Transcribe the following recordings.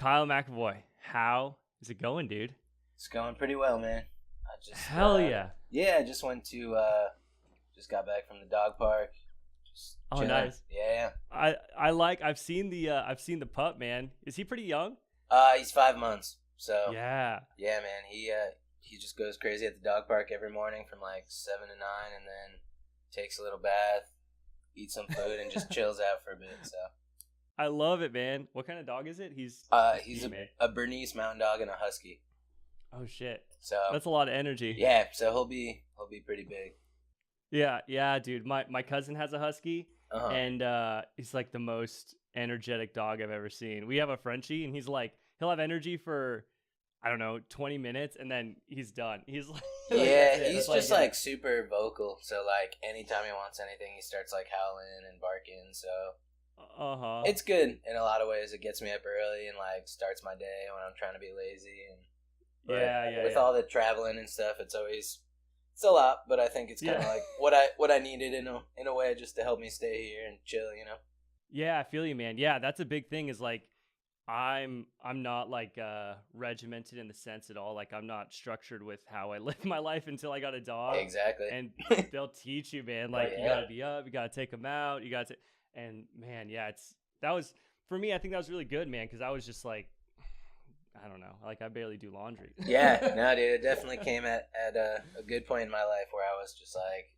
Kyle McEvoy. How is it going, dude? It's going pretty well, man. I just Hell yeah. Yeah, I just went to just got back from the dog park. Just Oh, chilling. nice. Yeah. I've seen the pup, man. Is he pretty young? He's 5 months. So Yeah. yeah, man. He just goes crazy at the dog park every morning from like 7 to 9, and then takes a little bath, eats some food, and just chills out for a bit. So I love it, man. What kind of dog is it? He's a Bernese Mountain Dog and a Husky. Oh shit. So That's a lot of energy. yeah, so he'll be pretty big. Yeah, dude. My cousin has a husky, Uh-huh. and he's like the most energetic dog I've ever seen. We have a Frenchie, and he'll have energy for, I don't know, 20 minutes, and then he's done. He's like, Yeah, that's it. he's That's just yeah. like super vocal. So like anytime he wants anything, he starts like howling and barking. So Uh-huh. it's good in a lot of ways. It gets me up early and like starts my day when I'm trying to be lazy. But with all the traveling and stuff, it's a lot. But I think it's kind of like what I needed in a way, just to help me stay here and chill. Yeah, I feel you, man. Yeah, that's a big thing is like I'm not like regimented in the sense at all. Like I'm not structured with how I live my life until I got a dog. Exactly. And they'll teach you, man. Like you gotta be up, you gotta take them out, and man, yeah, that was for me. I think that was really good, man, because I was just like, I don't know, like I barely do laundry. Yeah, no, dude, it definitely came at a good point in my life where I was just like,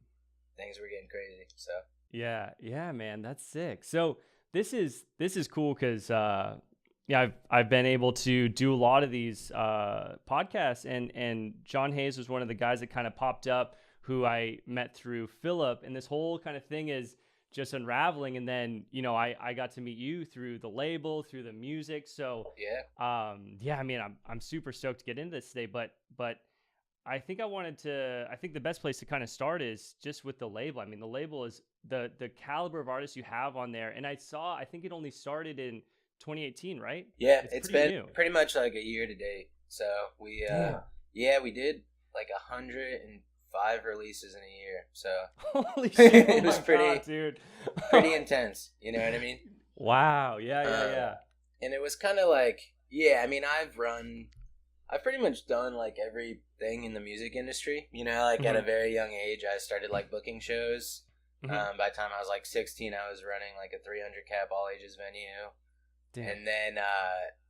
things were getting crazy. So Yeah, man, that's sick. So this is cool because I've been able to do a lot of these podcasts, and John Hayes was one of the guys that kind of popped up who I met through Philip, and this whole kind of thing is just unraveling. And then I got to meet you through the label, through the music. So I mean I'm super stoked to get into this today, but I think the best place to kind of start is just with the label. I mean, the label is the caliber of artists you have on there. And I think it only started in 2018, right? Yeah, it's been new. pretty much like a year to date. So we we did like 105 releases in a year. So Holy shit, it was God, dude. pretty intense. You know what I mean? Wow. Yeah. And it was kind of like, I mean, I've pretty much done like everything in the music industry. Like at a very young age, I started like booking shows. Mm-hmm. By the time I was like 16, I was running like a 300 cap all ages venue. Damn. And then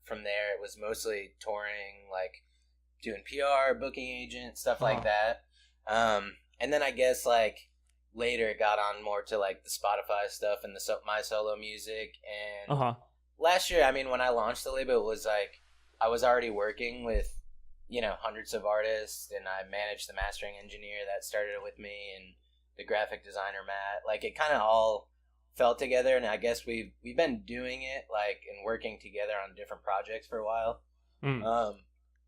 from there, it was mostly touring, like doing PR, booking agent, stuff like that. And then I guess like later it got on more to like the Spotify stuff and my solo music. And last year, I mean, when I launched the label, it was like I was already working with, hundreds of artists, and I managed the mastering engineer that started it with me, and the graphic designer, Matt. Like it kind of all fell together, and I guess we've been doing it like and working together on different projects for a while.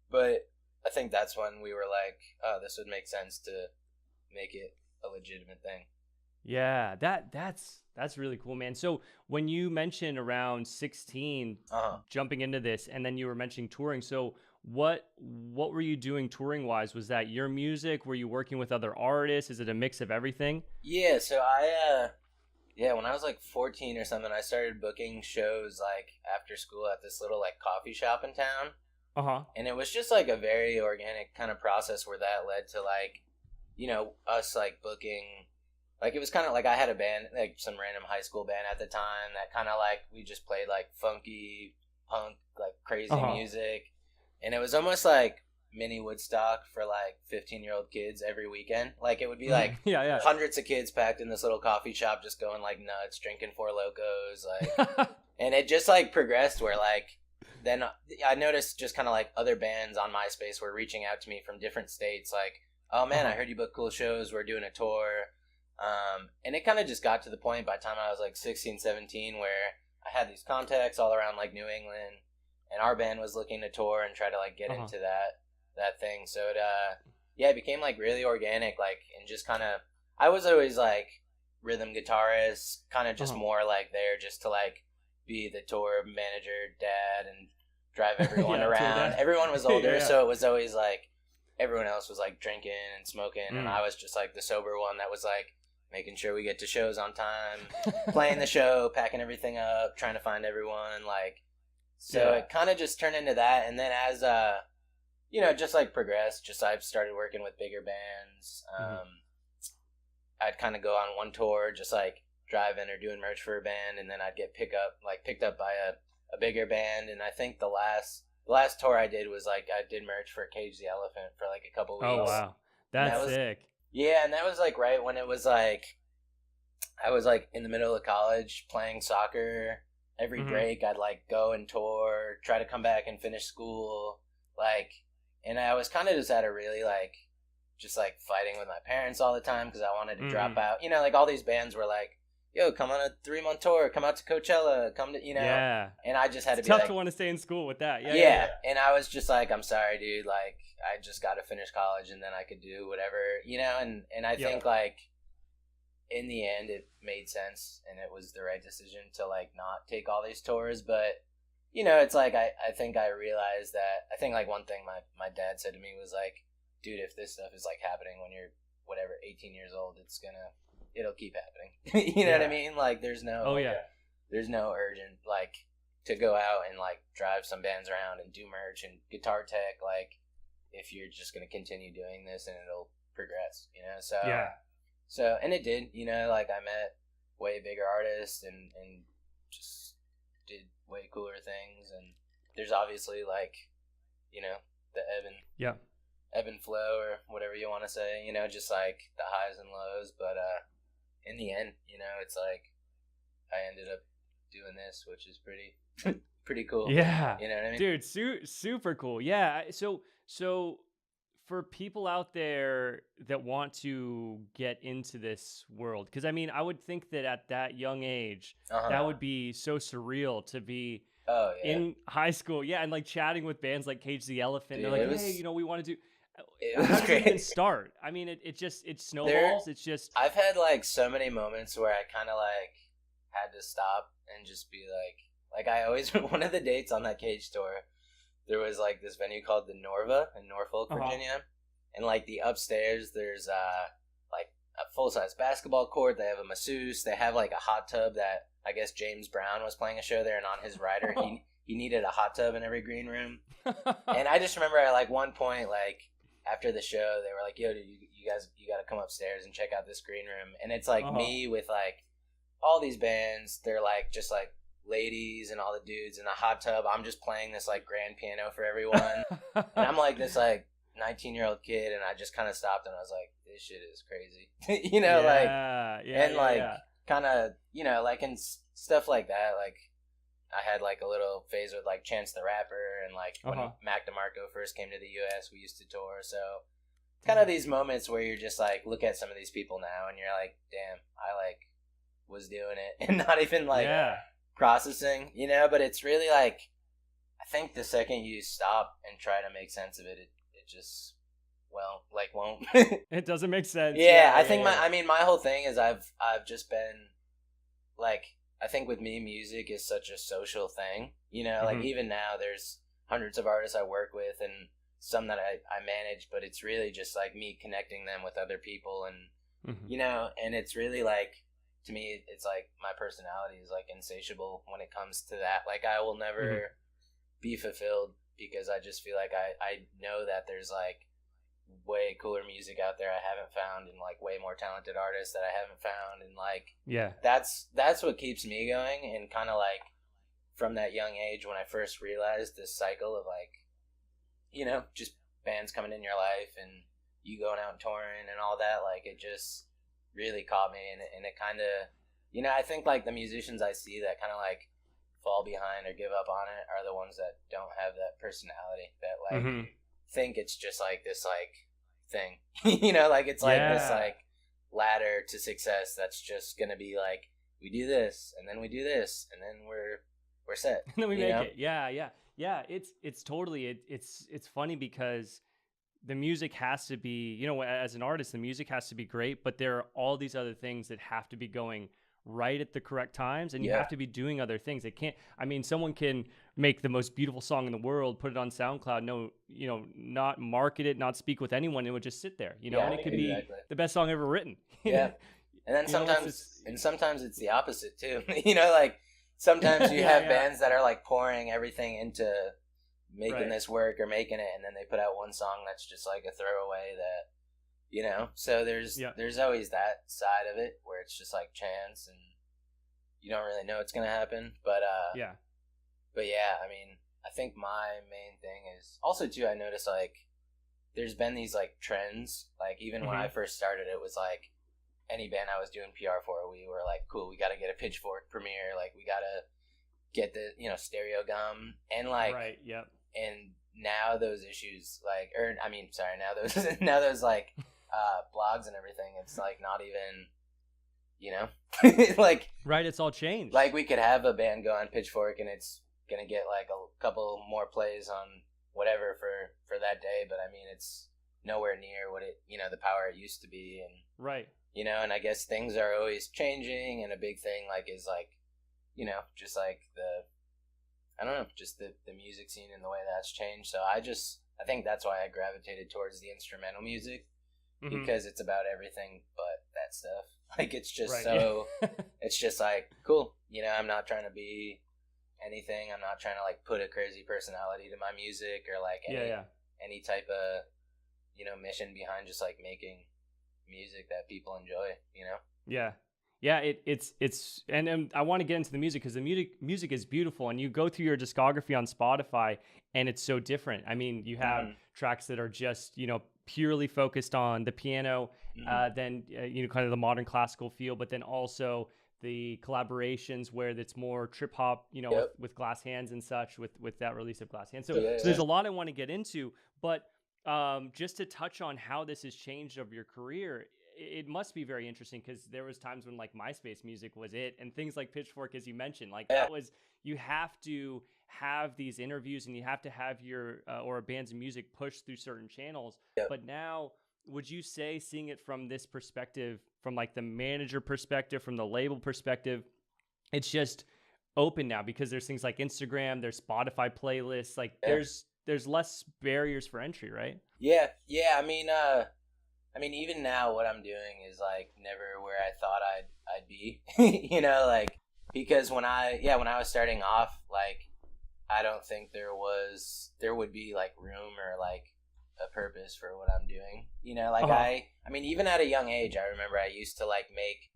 But I think that's when we were like, oh, this would make sense to make it a legitimate thing. Yeah, that's really cool, man. So when you mentioned around 16 jumping into this, and then you were mentioning touring, so what were you doing touring wise? Was that your music? Were you working with other artists? Is it a mix of everything? Yeah, so when I was like 14 or something, I started booking shows like after school at this little like coffee shop in town. And it was just like a very organic kind of process where that led to like, us like booking. Like it was kind of like I had a band, like some random high school band at the time that kind of like we just played like funky punk, like crazy music. And it was almost like mini Woodstock for like 15-year-old kids every weekend. Like it would be like hundreds of kids packed in this little coffee shop just going like nuts, drinking Four Locos, like and it just like progressed where like then I noticed just kind of like other bands on MySpace were reaching out to me from different states like, oh man, I heard you book cool shows, we're doing a tour. And it kind of just got to the point by the time I was like 16, 17 where I had these contacts all around like New England, and our band was looking to tour and try to like get into that thing. So it became like really organic, like, and just kind of, I was always like rhythm guitarist, kind of just more like there just to like be the tour manager, dad, and drive everyone around. Everyone was older, so it was always like everyone else was like drinking and smoking, and I was just like the sober one that was like making sure we get to shows on time, playing the show, packing everything up, trying to find everyone, like So it kind of just turned into that. And then as, you know, just like progressed, just I've started working with bigger bands. I'd kind of go on one tour, just like driving or doing merch for a band. And then I'd get picked up by a bigger band. And I think the last tour I did was like, I did merch for Cage the Elephant for like a couple weeks. Oh, wow. That's sick. Yeah. And that was like right when it was like, I was like in the middle of college playing soccer. Every break I'd like go and tour, try to come back and finish school. Like, and I was kind of just at a really like, just like fighting with my parents all the time because I wanted to drop out. You know, like all these bands were like, yo, come on a 3-month tour, come out to Coachella, come to, you know. Yeah. And I just had to be tough like, to want to stay in school with that. Yeah. And I was just like, I'm sorry, dude. Like, I just got to finish college and then I could do whatever, you know. And I think like, in the end, it made sense and it was the right decision to like not take all these tours. But, you know, it's like, I think I realized that, I think like one thing my dad said to me was like, dude, if this stuff is like happening when you're whatever, 18 years old, it'll keep happening. You know what I mean? Like there's no, there's no urgent, like to go out and like drive some bands around and do merch and guitar tech. Like if you're just going to continue doing this and it'll progress, you know? So, and it did, you know, like I met way bigger artists and just did way cooler things. And there's obviously like, you know, the ebb and flow or whatever you want to say, you know, just like the highs and lows. But in the end, you know, it's like I ended up doing this, which is pretty cool. Yeah. You know what I mean? Dude, super cool. Yeah. So for people out there that want to get into this world, because I mean, I would think that at that young age, that would be so surreal to be in high school. Yeah. And like chatting with bands like Cage the Elephant. Dude, they're like, hey, you know, we want to do. It was How great. Did it even start? I mean, it snowballs. It's just. I've had like so many moments where I kind of like had to stop and just be like I always, one of the dates on that Cage tour, there was like this venue called the Norva in Norfolk, Virginia. And like the upstairs, there's like a full-size basketball court. They have a masseuse. They have like a hot tub that I guess James Brown was playing a show there, and on his rider, he needed a hot tub in every green room. And I just remember at like one point, like after the show, they were like, yo, dude, you guys, you got to come upstairs and check out this green room. And it's like me with like all these bands. They're like just like ladies and all the dudes in the hot tub. I'm just playing this like grand piano for everyone. And I'm like this like 19-year-old kid, and I just kind of stopped and I was like, this shit is crazy. You know, kind of, you know, like in stuff like that. Like I had like a little phase with like Chance the Rapper, and like when Mac DeMarco first came to the US, we used to tour. So kind of these moments where you're just like, look at some of these people now and you're like, damn, I like was doing it and not even like processing, you know. But it's really like, I think the second you stop and try to make sense of it, it just won't. It doesn't make sense. I think my whole thing is I've just been like, I think with me, music is such a social thing, you know. Like even now there's hundreds of artists I work with and some that I manage, but it's really just like me connecting them with other people. And you know, and it's really like, to me, it's like my personality is like insatiable when it comes to that. Like I will never be fulfilled, because I just feel like I know that there's like way cooler music out there I haven't found, and like way more talented artists that I haven't found. And like, that's what keeps me going. And kind of like from that young age, when I first realized this cycle of like, you know, just bands coming in your life and you going out and touring and all that, like it just really caught me. And it kind of, you know, I think like the musicians I see that kind of like fall behind or give up on it are the ones that don't have that personality, that like think it's just like this like thing. You know, like it's like this like ladder to success that's just gonna be like, we do this and then we do this and then we're set. And then we make it. Yeah. It's totally it's funny because the music has to be, you know, as an artist, the music has to be great, but there are all these other things that have to be going right at the correct times, and you have to be doing other things. It can't, I mean, someone can make the most beautiful song in the world, put it on SoundCloud, not market it, not speak with anyone, it would just sit there, you know, and it could be the best song ever written. And then sometimes it's the opposite too. You know, like sometimes you Yeah, have yeah. bands that are like pouring everything into making this work or making it, and then they put out one song that's just like a throwaway that, you know. So there's always that side of it where it's just like chance and you don't really know what's gonna happen. But yeah. I mean, I think my main thing is also too, I noticed like there's been these like trends, like even when I first started, it was like any band I was doing PR for, we were like, cool, we got to get a Pitchfork premiere, like we got to get the, you know, stereo gum, and like, right, yep. And now those issues, like, or I mean, sorry, now those like blogs and everything, it's like not even, you know, like, right, it's all changed. Like we could have a band go on Pitchfork and it's gonna get like a couple more plays on whatever for that day, but I mean, it's nowhere near what it, you know, the power it used to be. And right, you know, and I guess things are always changing, and a big thing like is like, you know, just like I don't know, just the music scene and the way that's changed. So I think that's why I gravitated towards the instrumental music, because it's about everything but that stuff. Like it's just it's just like, cool, you know, I'm not trying to be anything. I'm not trying to like put a crazy personality to my music or like any type of, you know, mission behind just like making music that people enjoy, you know? Yeah, it's and I want to get into the music because the music is beautiful, and you go through your discography on Spotify and it's so different. I mean, you have tracks that are just, you know, purely focused on the piano, then you know, kind of the modern classical feel, but then also the collaborations where it's more trip hop, you know, with Glass Hands and such, with that release of Glass Hands. So there's a lot I want to get into, but just to touch on how this has changed over your career, it must be very interesting because there was times when like MySpace music was it, and things like Pitchfork, as you mentioned, like that was, you have to have these interviews and you have to have your or a band's music pushed through certain channels. But now, would you say, seeing it from this perspective, from like the manager perspective, from the label perspective, it's just open now because there's things like Instagram, there's Spotify playlists, like there's less barriers for entry, right? Yeah. I mean, even now, what I'm doing is like never where I thought I'd be, you know, like, because when I was starting off, like, I don't think there would be like room or like a purpose for what I'm doing, you know, like I mean, even at a young age, I remember I used to like make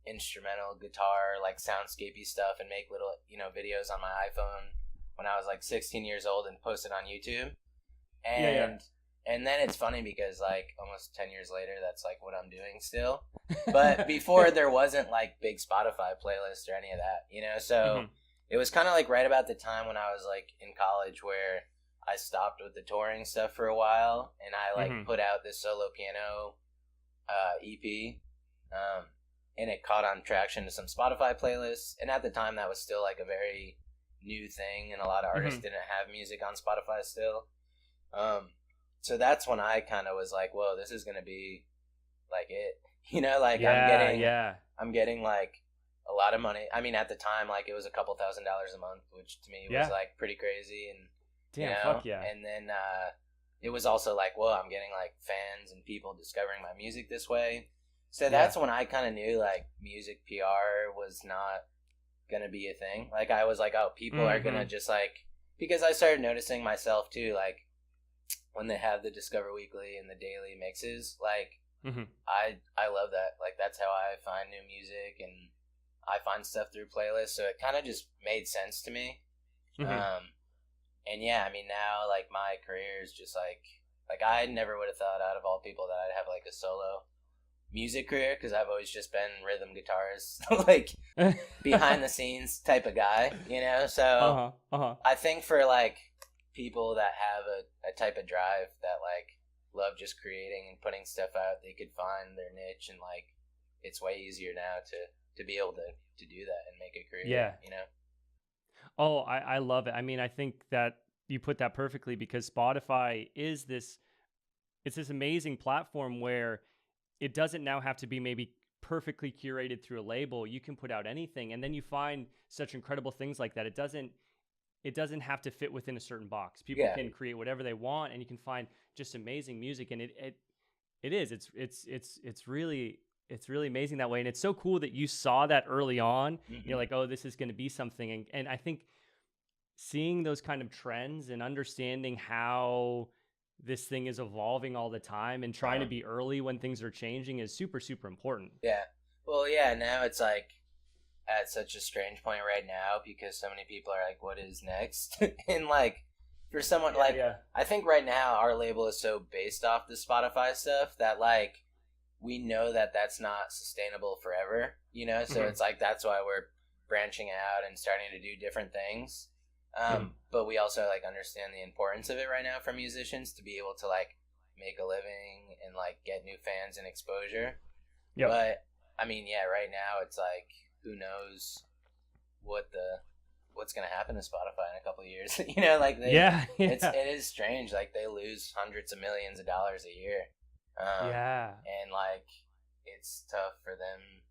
instrumental guitar, like soundscapey stuff, and make little, you know, videos on my iPhone when I was like 16 years old and post it on YouTube. And then it's funny because like almost 10 years later, that's like what I'm doing still. But before there wasn't like big Spotify playlists or any of that, you know? So it was kind of like right about the time when I was like in college where I stopped with the touring stuff for a while, and I like put out this solo piano EP. And it caught on traction to some Spotify playlists. And at the time that was still like a very new thing, and a lot of artists didn't have music on Spotify still. So that's when I kind of was like, whoa, this is going to be like it, you know, like I'm getting like a lot of money. I mean, at the time, like it was a couple $1,000s a month, which to me was like pretty crazy. And, damn, you know, fuck yeah. And then, it was also like, whoa, I'm getting like fans and people discovering my music this way. So that's when I kind of knew like music PR was not going to be a thing. Like I was like, oh, people are going to just like, because I started noticing myself too, like, when they have the Discover Weekly and the daily mixes, like I love that. Like that's how I find new music, and I find stuff through playlists. So it kind of just made sense to me. And yeah, I mean now like my career is just like I never would have thought out of all people that I'd have like a solo music career, because I've always just been rhythm guitarist, like behind the scenes type of guy, you know. So I think for like people that have a type of drive that like love just creating and putting stuff out, they could find their niche, and like it's way easier now to be able to do that and make a career, you know. Oh, I love it. I mean, I think that you put that perfectly, because Spotify is this amazing platform where it doesn't now have to be maybe perfectly curated through a label. You can put out anything, and then you find such incredible things like that. It doesn't have to fit within a certain box. People can create whatever they want, and you can find just amazing music. And it's really it's really amazing that way. And it's so cool that you saw that early on. Mm-hmm. You're like, oh, this is going to be something. And I think seeing those kind of trends and understanding how this thing is evolving all the time and trying to be early when things are changing is super, super important. Yeah. Well, yeah, now it's like at such a strange point right now because so many people are like, what is next? And like, for someone I think right now our label is so based off the Spotify stuff that like we know that that's not sustainable forever, you know? So it's like, that's why we're branching out and starting to do different things. But we also like understand the importance of it right now for musicians to be able to like make a living and like get new fans and exposure. Yep. But I mean, yeah, right now it's like, who knows what's going to happen to Spotify in a couple of years, you know, like it is strange. Like they lose hundreds of millions of dollars a year. And like, it's tough for them.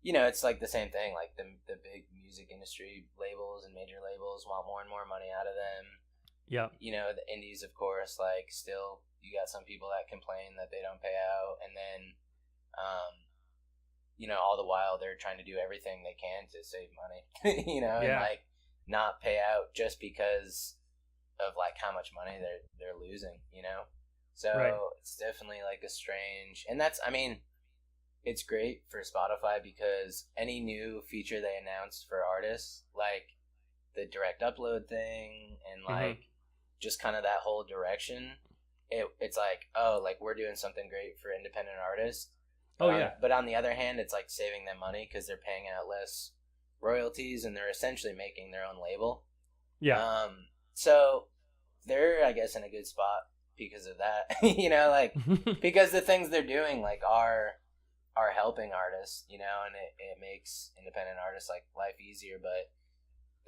You know, it's like the same thing. Like the big music industry labels and major labels want more and more money out of them. Yeah. You know, the indies, of course, like still you got some people that complain that they don't pay out. And then, you know, all the while they're trying to do everything they can to save money, you know, and like not pay out just because of like how much money they're losing, you know? So it's definitely like a strange, and that's, I mean, it's great for Spotify because any new feature they announced for artists, like the direct upload thing and like just kind of that whole direction, it's like, oh, like we're doing something great for independent artists. But on the other hand, it's like saving them money because they're paying out less royalties and they're essentially making their own label. Yeah. So they're, I guess, in a good spot because of that, you know, like because the things they're doing like are helping artists, you know, and it makes independent artists like life easier. But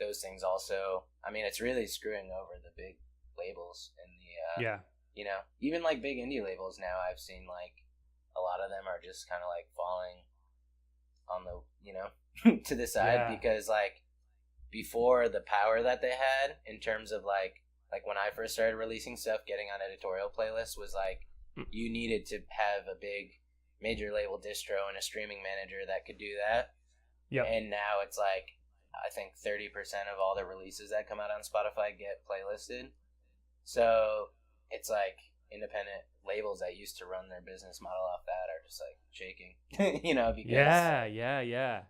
those things also, I mean, it's really screwing over the big labels and the you know, even like big indie labels now. I've seen like a lot of them are just kind of like falling on the, you know, to the side because like before the power that they had in terms of like when I first started releasing stuff, getting on editorial playlists was like you needed to have a big major label distro and a streaming manager that could do that. Yeah. And now it's like I think 30% of all the releases that come out on Spotify get playlisted. So it's like independent labels that used to run their business model off that are just like shaking, you know, because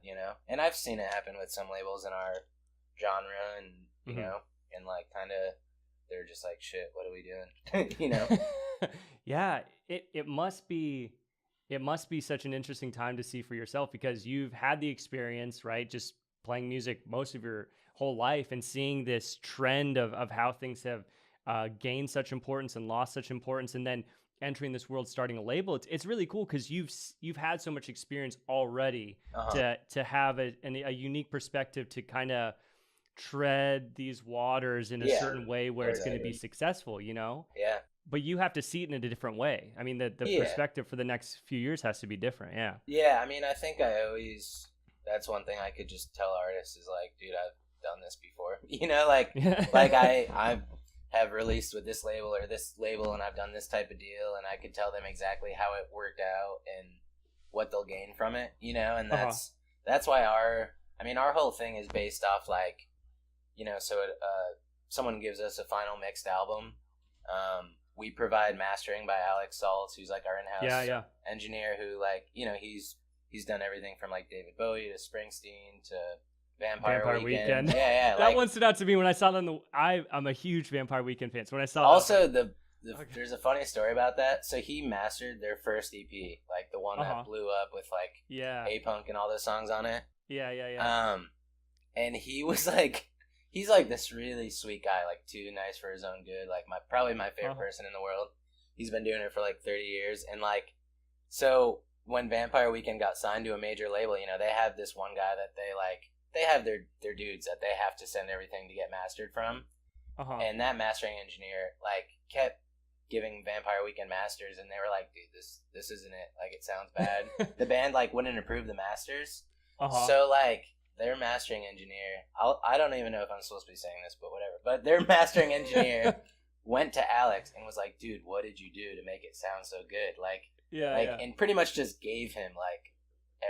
you know, and I've seen it happen with some labels in our genre and you know, and like kind of they're just like, shit, what are we doing? You know? Yeah, it must be such an interesting time to see for yourself because you've had the experience, right, just playing music most of your whole life and seeing this trend of how things have gained such importance and lost such importance, and then entering this world, starting a label. It's really cool because you've had so much experience already to have a unique perspective to kind of tread these waters in a certain way where it's going to be successful, you know? Yeah. But you have to see it in a different way. I mean, the perspective for the next few years has to be different. Yeah. Yeah. I mean, I think that's one thing I could just tell artists is like, dude, I've done this before, you know, like I have released with this label or this label and I've done this type of deal and I could tell them exactly how it worked out and what they'll gain from it, you know? And that's why our whole thing is based off like, you know, so someone gives us a final mixed album. We provide mastering by Alex Saltz, who's like our in-house engineer who like, you know, he's done everything from like David Bowie to Springsteen to Vampire Weekend. Yeah. That one stood out to me when I saw them. I'm a huge Vampire Weekend fan. So when I saw also there's a funny story about that. So he mastered their first EP, like the one that blew up with like A-Punk and all those songs on it. Yeah. And he was like, he's like this really sweet guy, like too nice for his own good, like probably my favorite person in the world. He's been doing it for like 30 years. And like, so when Vampire Weekend got signed to a major label, you know, they have this one guy that they have their dudes that they have to send everything to get mastered from. And that mastering engineer like kept giving Vampire Weekend masters and they were like, dude, this isn't it. Like it sounds bad. The band like wouldn't approve the masters. So like their mastering engineer, I don't even know if I'm supposed to be saying this, but whatever. But their mastering engineer went to Alex and was like, dude, what did you do to make it sound so good? Like, Yeah, like, yeah. and pretty much just gave him like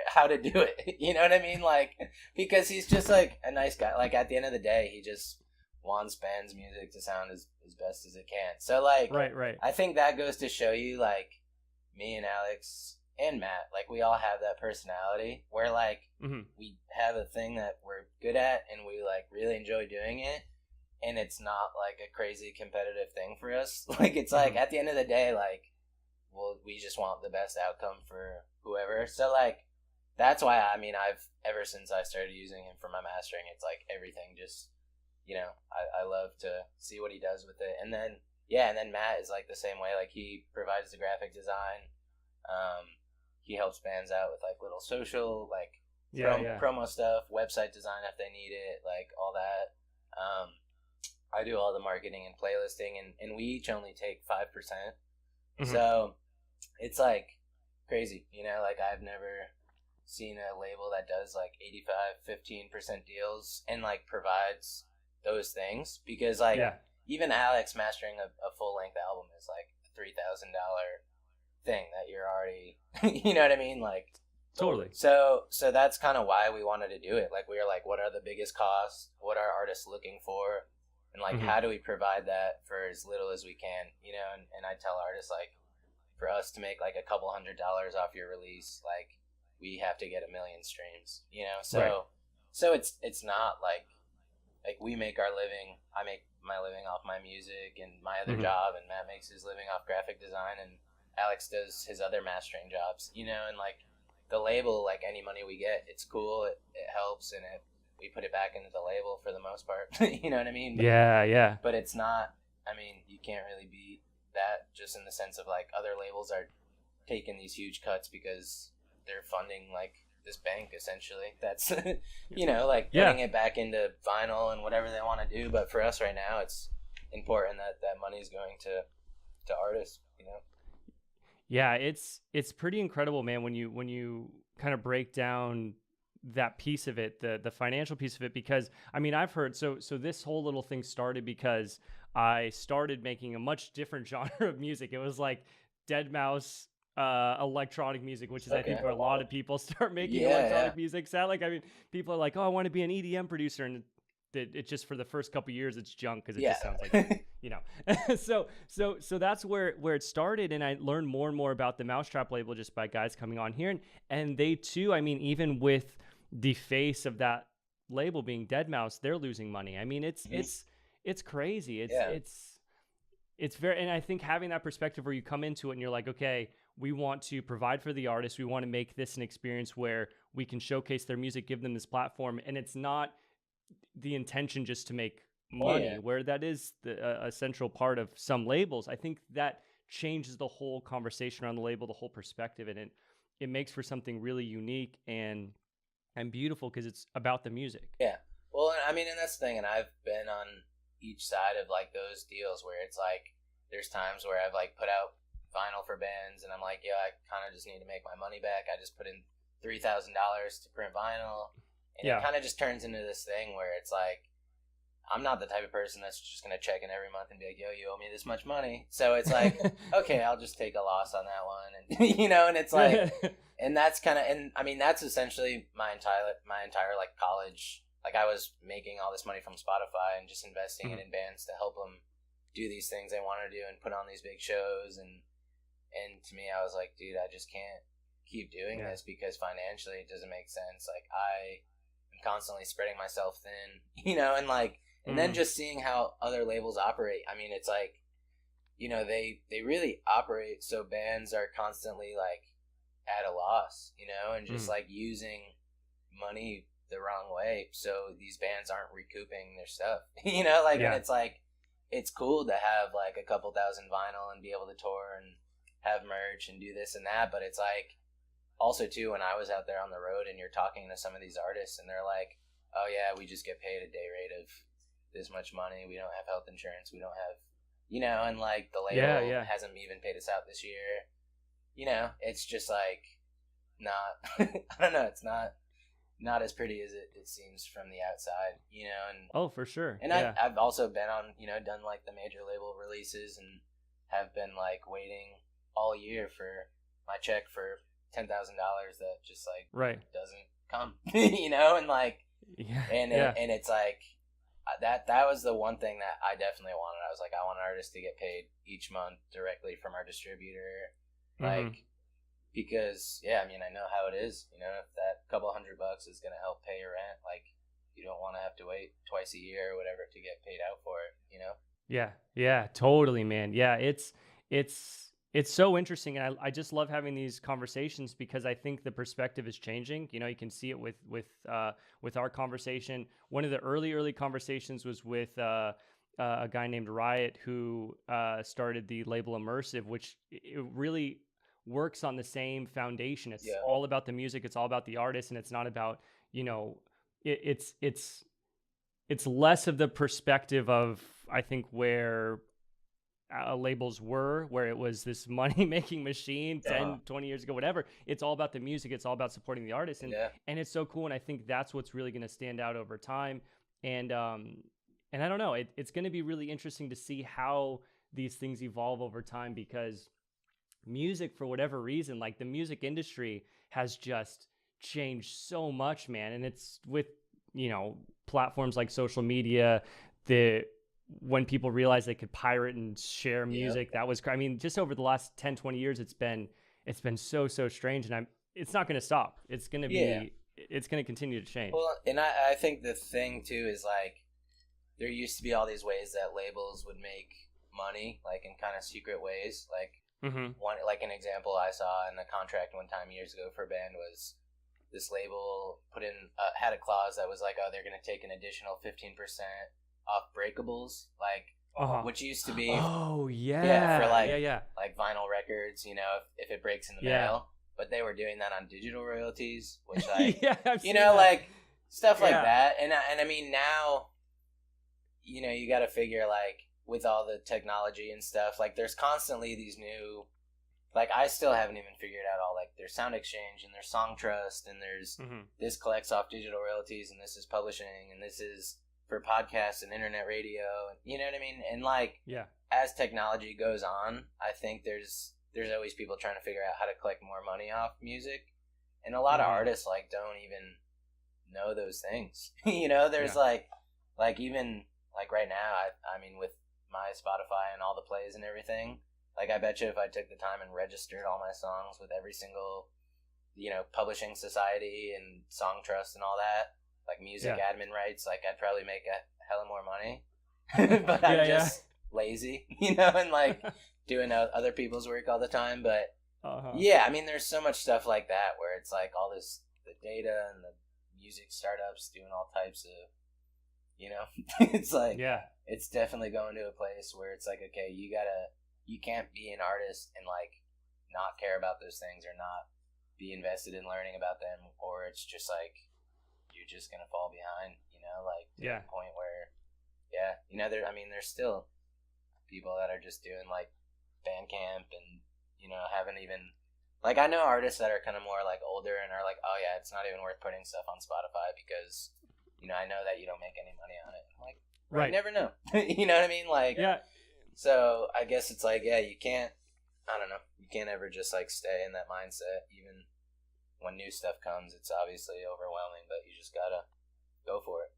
how to do it. You know what I mean? Like, because he's just like a nice guy. Like, at the end of the day, he just wants band's music to sound as best as it can. So like, right. I think that goes to show you, like, me and Alex and Matt, like, we all have that personality where, like, we have a thing that we're good at and we, like, really enjoy doing it, and it's not like a crazy competitive thing for us. Like, it's like, at the end of the day, like, well, we just want the best outcome for whoever. So like, that's why, I mean, I've, ever since I started using him for my mastering, it's like everything just, you know, I love to see what he does with it. And then, yeah, and then Matt is like the same way. Like, he provides the graphic design. He helps bands out with like little social, like, promo stuff, website design if they need it, like all that. I do all the marketing and playlisting, and we each only take 5%. So it's like crazy, you know, like, I've never seen a label that does like 15% deals and like provides those things, because like, even Alex mastering a full-length album is like a $3,000 thing that you're already, you know what I mean? Like, totally. So that's kind of why we wanted to do it. Like, we were like, what are the biggest costs? What are artists looking for? And like, how do we provide that for as little as we can, you know? And I tell artists, like, for us to make like a couple $100 off your release, like, we have to get 1 million streams, you know? So, so it's not like we make our living, I make my living off my music and my other job, and Matt makes his living off graphic design, and Alex does his other mastering jobs, you know? And like, the label, like, any money we get, it's cool, it helps, and we put it back into the label for the most part. You know what I mean? But, yeah. But it's not, I mean, you can't really beat that, just in the sense of like, other labels are taking these huge cuts because they're funding like this bank, essentially, that's you know, like, putting it back into vinyl and whatever they want to do. But for us right now, it's important that money is going to artists, you know? Yeah, it's pretty incredible, man, when you kind of break down that piece of it, the financial piece of it, because I mean, I've heard, so this whole little thing started because I started making a much different genre of music. It was like Deadmau5 electronic music, which is I think where a lot of people start making electronic music sound like. I mean, people are like, oh, I want to be an EDM producer, and it just, for the first couple years, it's junk, because it just sounds like, you know. so that's where it started, and I learned more and more about the Mousetrap label just by guys coming on here, and they too, I mean, even with the face of that label being Deadmau5, they're losing money. I mean, it's crazy. It's very, and I think having that perspective where you come into it and you're like, okay, we want to provide for the artist, we want to make this an experience where we can showcase their music, give them this platform, and it's not the intention just to make money, where that is a central part of some labels. I think that changes the whole conversation around the label, the whole perspective, and it makes for something really unique and beautiful, because it's about the music. Yeah. Well, I mean, and that's the thing, and I've been on each side of like those deals where it's like, there's times where I've like put out vinyl for bands and I'm like, yeah, I kind of just need to make my money back. I just put in $3,000 to print vinyl, and it kind of just turns into this thing where it's like, I'm not the type of person that's just going to check in every month and be like, yo, you owe me this much money. So it's like, okay, I'll just take a loss on that one. And, you know, and it's like, and that's kind of, and I mean, that's essentially my entire like college. Like, I was making all this money from Spotify and just investing it in bands to help them do these things they want to do and put on these big shows. And to me, I was like, dude, I just can't keep doing this, because financially it doesn't make sense. Like, I am constantly spreading myself thin, you know, and like, and then just seeing how other labels operate. I mean, it's like, you know, they really operate so bands are constantly like at a loss, you know, and just like using money the wrong way, so these bands aren't recouping their stuff, you know, like, and it's like, it's cool to have like a couple thousand vinyl and be able to tour and have merch and do this and that, but it's like, also too, when I was out there on the road and you're talking to some of these artists and they're like, oh yeah, we just get paid a day rate of this much money, we don't have health insurance, we don't have, you know, and like the label hasn't even paid us out this year, you know, it's just like, not I don't know, it's not as pretty as it seems from the outside, you know. And for sure. And I've also been on, you know, done like the major label releases and have been like waiting all year for my check for $10,000 that just like doesn't come, and like, and it's like that was the one thing that I definitely wanted. I was like, I want artists to get paid each month directly from our distributor, like, because I mean, I know how it is, if that couple $100 is going to help pay your rent, like, you don't want to have to wait twice a year or whatever to get paid out for it, Yeah, totally, man. Yeah, it's so interesting, and I just love having these conversations because I think the perspective is changing. You can see it with our conversation. One of the early conversations was with a guy named Riot, who started the label Immersive, which it really works on the same foundation. It's all about the music, it's all about the artist, and it's not about, it's less of the perspective of, I think, where labels were, where it was this money-making machine 10, 20 years ago, whatever. It's all about the music. It's all about supporting the artist. And it's so cool. And I think that's what's really going to stand out over time. And I don't know, it's going to be really interesting to see how these things evolve over time, because music, for whatever reason, like the music industry has just changed so much, man. And it's with, platforms like social media, when people realized they could pirate and share music, that was, I mean, just over the last 10, 20 years, it's been so strange, and it's not going to stop. It's going to be, it's going to continue to change. Well, and I think the thing too is, like, there used to be all these ways that labels would make money, like in kind of secret ways. Like one, like an example I saw in a contract one time years ago for a band was, this label put in, had a clause that was like, oh, they're going to take an additional 15% off breakables, like, which used to be for like vinyl records, if it breaks in the mail, but they were doing that on digital royalties, which, like, like stuff like that. And I mean, now, you got to figure, like, with all the technology and stuff, like, there's constantly these new, like, I still haven't even figured out all, like, there's Sound Exchange and there's Song Trust and there's this collects off digital royalties and this is publishing and this is for podcasts and internet radio, you know what I mean? And, like, as technology goes on, I think there's always people trying to figure out how to collect more money off music, and a lot of artists, like, don't even know those things. There's like even like right now, I mean, with my Spotify and all the plays and everything, like, I bet you if I took the time and registered all my songs with every single, publishing society and Song Trust and all that, like music admin rights, like, I'd probably make a hell of more money. But I'm just lazy, and, like, doing other people's work all the time. But I mean, there's so much stuff like that where it's like all this, the data and the music startups doing all types of, it's like, it's definitely going to a place where it's like, okay, you can't be an artist and, like, not care about those things or not be invested in learning about them, or it's just like you're just gonna fall behind, like, to the point where there's still people that are just doing, like, Bandcamp and haven't even, like, I know artists that are kind of more, like, older and are like, oh yeah, it's not even worth putting stuff on Spotify because I know that you don't make any money on it. I'm like, you never know. You know what I mean? Like, so I guess it's like, you can't ever just, like, stay in that mindset. Even when new stuff comes, it's obviously overwhelming, but you just gotta go for it,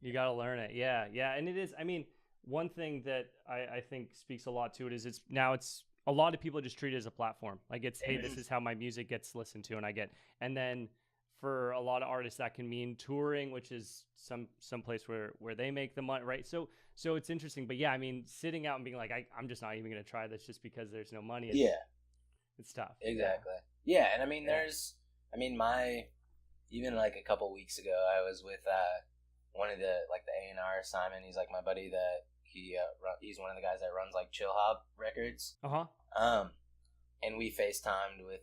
You gotta learn it. Yeah. And it is, I mean, one thing that I think speaks a lot to it is it's a lot of people just treat it as a platform. Like, it's, hey, this is how my music gets listened to, and then for a lot of artists that can mean touring, which is some place where they make the money, right? So it's interesting. But I mean, sitting out and being like, I'm just not even going to try this just because there's no money. It's tough. Exactly. And I mean, even like a couple weeks ago, I was with one of the, like, the A&R, Simon. He's, like, my buddy that he's one of the guys that runs, like, Chill Hop Records. And we FaceTimed with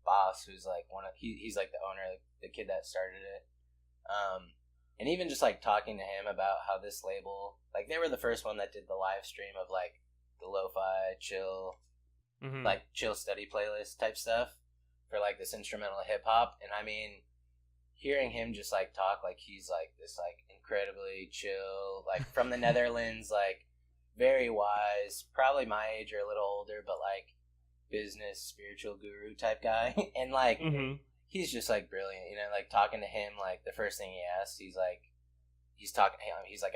Boss, who's, like, he's like the owner, like, the kid that started it. And even just, like, talking to him about how this label, like, they were the first one that did the live stream of, like, the lo-fi chill, like, chill study playlist type stuff for, like, this instrumental hip hop. And I mean, hearing him just, like, talk, like, he's, like, this, like, incredibly chill, like, from the Netherlands, like, very wise, probably my age or a little older, but, like, business spiritual guru type guy. And like he's just like brilliant, you know, like talking to him, like the first thing he asked, he's like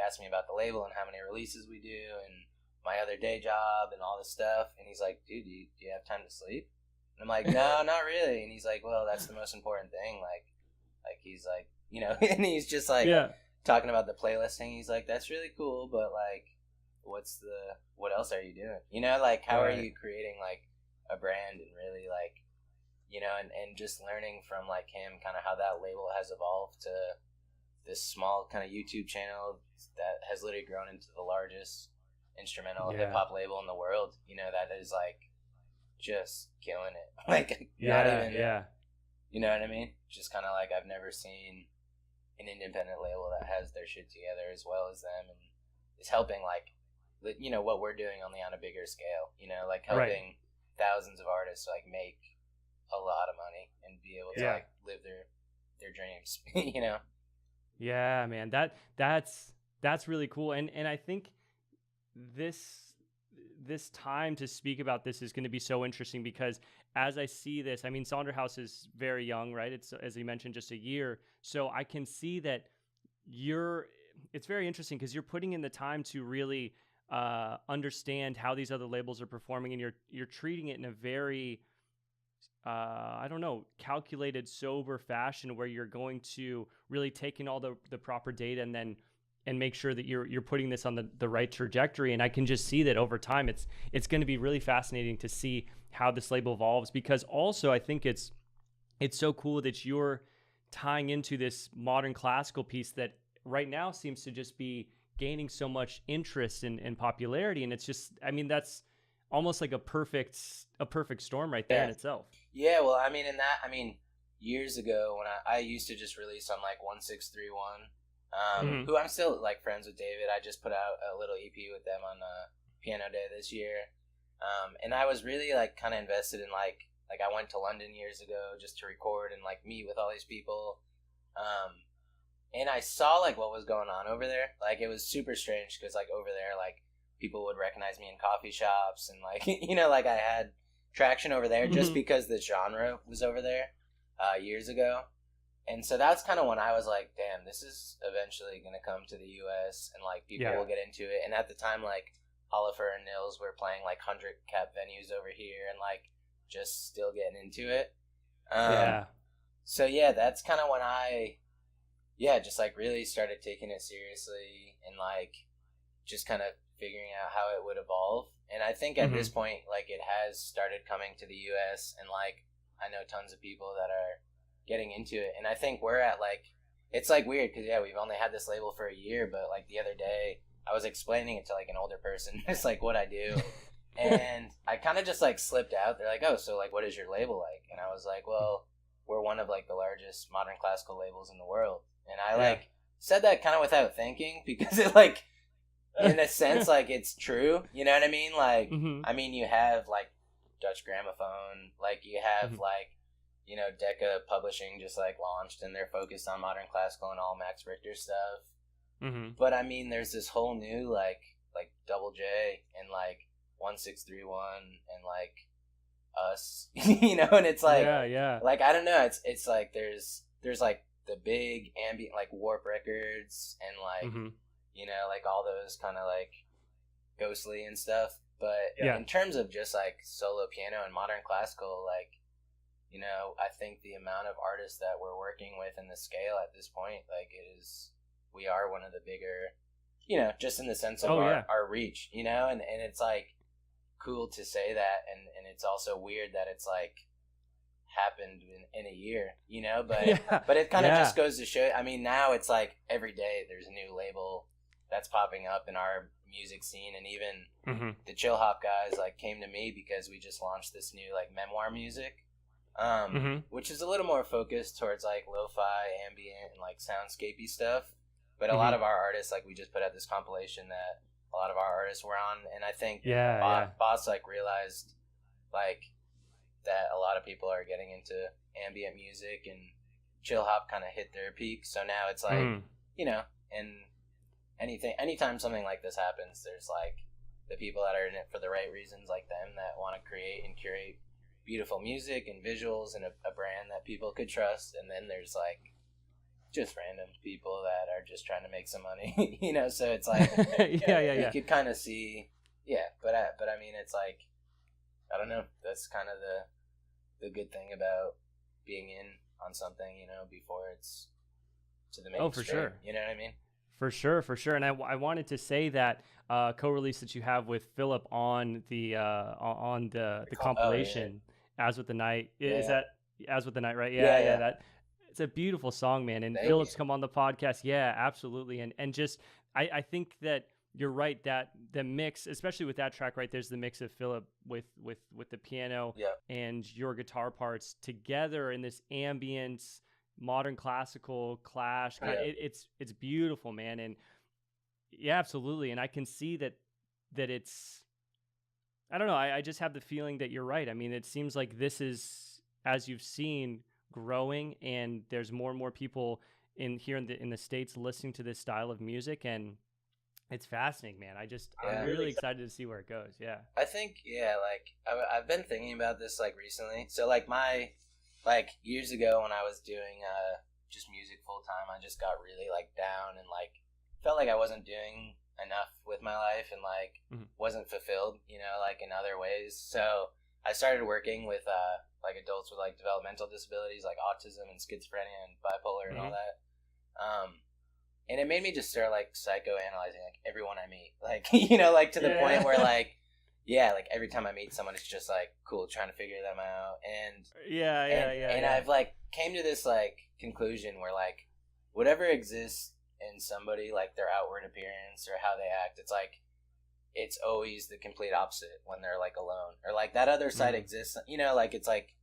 asking me about the label and how many releases we do and my other day job and all this stuff. And he's like, dude, do you have time to sleep? And I'm like, no, not really. And he's like, well, that's the most important thing. Like he's like, you know, and he's just like talking about the playlist thing. He's like, that's really cool, but like, what else are you doing? You know, like, how are you creating like a brand and really like, you know, and just learning from like him kind of how that label has evolved to this small kind of YouTube channel that has literally grown into the largest instrumental hip hop label in the world, you know, that is like just killing it. Like, not even, you know what I mean? Just kind of like, I've never seen an independent label that has their shit together as well as them and is helping like, you know, what we're doing only on a bigger scale, you know, like helping thousands of artists like make a lot of money and be able to like live their dreams, you know? Yeah, man, that's really cool. And I think this time to speak about this is going to be so interesting because as I see this, I mean, Sonder House is very young, right? It's, as you mentioned, just a year. So I can see that it's very interesting because you're putting in the time to really understand how these other labels are performing, and you're treating it in a very I don't know, calculated, sober fashion where you're going to really take in all the proper data and make sure that you're putting this on the right trajectory. And I can just see that over time it's going to be really fascinating to see how this label evolves, because also I think it's so cool that you're tying into this modern classical piece that right now seems to just be gaining so much interest and popularity. And it's just, I mean, that's almost like a perfect storm right there in itself. Yeah, well, I mean, years ago when I used to just release on like 1631, who I'm still like friends with David. I just put out a little EP with them on Piano Day this year. And I was really like kind of invested in like I went to London years ago just to record and like meet with all these people. And I saw like what was going on over there. Like it was super strange because like over there, like people would recognize me in coffee shops and like, you know, like I had traction over there just because the genre was over there years ago. And so that's kind of when I was like, damn, this is eventually going to come to the US and like people will get into it. And at the time, like Oliver and Nils were playing like 100 cap venues over here and like just still getting into it. So yeah, that's kind of when I just like really started taking it seriously and like just kind of figuring out how it would evolve. And I think at this point, like it has started coming to the US and like I know tons of people that are getting into it. And I think we're at like, it's like weird because we've only had this label for a year, but like the other day I was explaining it to like an older person. It's like what I do. And I kind of just like slipped out. They're like, oh, so like what is your label like? And I was like, well, we're one of like the largest modern classical labels in the world. And I like said that kind of without thinking because it like, in a sense, like it's true. You know what I mean? Like, I mean, you have like Dutch Gramophone, like you have like, you know, Decca Publishing just like launched and they're focused on modern classical and all Max Richter stuff. But I mean, there's this whole new like Double J and like 1631 and like us, you know, and it's like, like I don't know, it's like there's like the big ambient like Warp Records and like you know, like all those kind of like ghostly and stuff. But in terms of just like solo piano and modern classical, like, you know, I think the amount of artists that we're working with and the scale at this point, like we are one of the bigger, you know, just in the sense of our reach, you know, and it's like cool to say that. And it's also weird that it's like happened in a year, you know, but it kind of just goes to show, I mean, now it's like every day there's a new label that's popping up in our music scene. And even the chill hop guys like came to me because we just launched this new like memoir music, which is a little more focused towards like lo-fi, ambient, and like soundscapey stuff. But a lot of our artists, like we just put out this compilation that a lot of our artists were on, and I think Boss like realized like that a lot of people are getting into ambient music and chill hop kind of hit their peak. So now it's like, you know, and anytime something like this happens, there's the people that are in it for the right reasons, like them, that want to create and curate beautiful music and visuals and a brand that people could trust. And then there's like just random people that are just trying to make some money, you know. So it's like you could kind of see, but I mean, it's like, I don't know, that's kind of the good thing about being in on something, you know, before it's to the mainstream. For sure. You know what I mean? For sure. And I wanted to say that co-release that you have with Philip on the compilation, As With the Night, is that As With the Night, right? Yeah. That it's a beautiful song, man. And Philip's come on the podcast. Yeah, absolutely. And just I think that you're right, that the mix, especially with that track, right, there's the mix of Philip with the piano and your guitar parts together in this ambient modern classical clash. It's beautiful, man. And yeah, absolutely. And I can see that it's, I don't know, I just have the feeling that you're right. I mean, it seems like this is, as you've seen, growing, and there's more and more people in the States listening to this style of music, and it's fascinating, man. I'm really excited to see where it goes. Yeah. I think, like I've been thinking about this like recently. So like years ago when I was doing just music full time, I just got really like down and like felt like I wasn't doing enough with my life and like wasn't fulfilled, you know, like in other ways. So I started working with like adults with like developmental disabilities like autism and schizophrenia and bipolar and all that. And it made me just start like psychoanalyzing like everyone I meet, like, you know, like to the point where like, like every time I meet someone, it's just like cool trying to figure them out. And I've like came to this like conclusion where like whatever exists in somebody, like their outward appearance or how they act, it's like it's always the complete opposite when they're like alone, or like that other side exists, you know, like it's like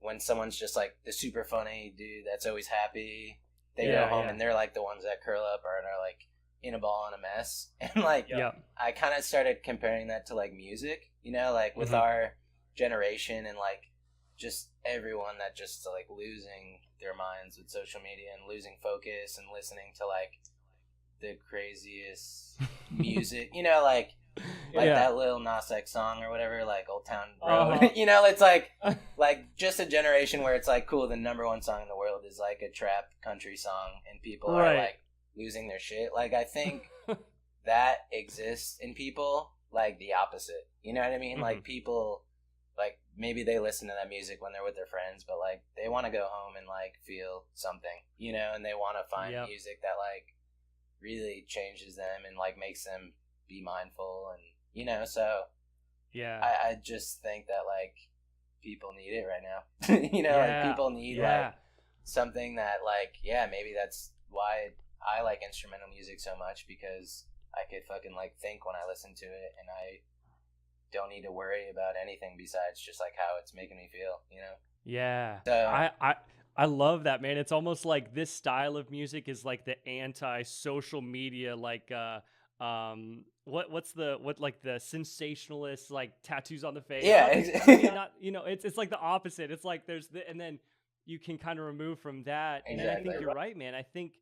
when someone's just like the super funny dude that's always happy, they go home and they're like the ones that curl up or are like in a ball and a mess. And like I kind of started comparing that to like music, you know, like with our generation and like just everyone that just like losing their minds with social media and losing focus and listening to like the craziest music, you know, like that Lil Nas X song or whatever, like Old Town Road. You know, it's like just a generation where it's like, cool, the number one song in the world is like a trap country song and people are like losing their shit. Like I think that exists in people, like the opposite, you know what I mean? Like people, like maybe they listen to that music when they're with their friends, but like they want to go home and like feel something, you know, and they want to find music that like really changes them and like makes them be mindful, and you know, so I just think that like people need it right now. You know, like people need like something that like maybe that's why I like instrumental music so much, because I could fucking like think when I listen to it and I don't need to worry about anything besides just like how it's making me feel, you know. So I love that, man. It's almost like this style of music is like the anti-social media, like what's the sensationalist, like tattoos on the face. Not, you know, it's like the opposite. It's like there's and then you can kind of remove from that. And I think you're right, man. I think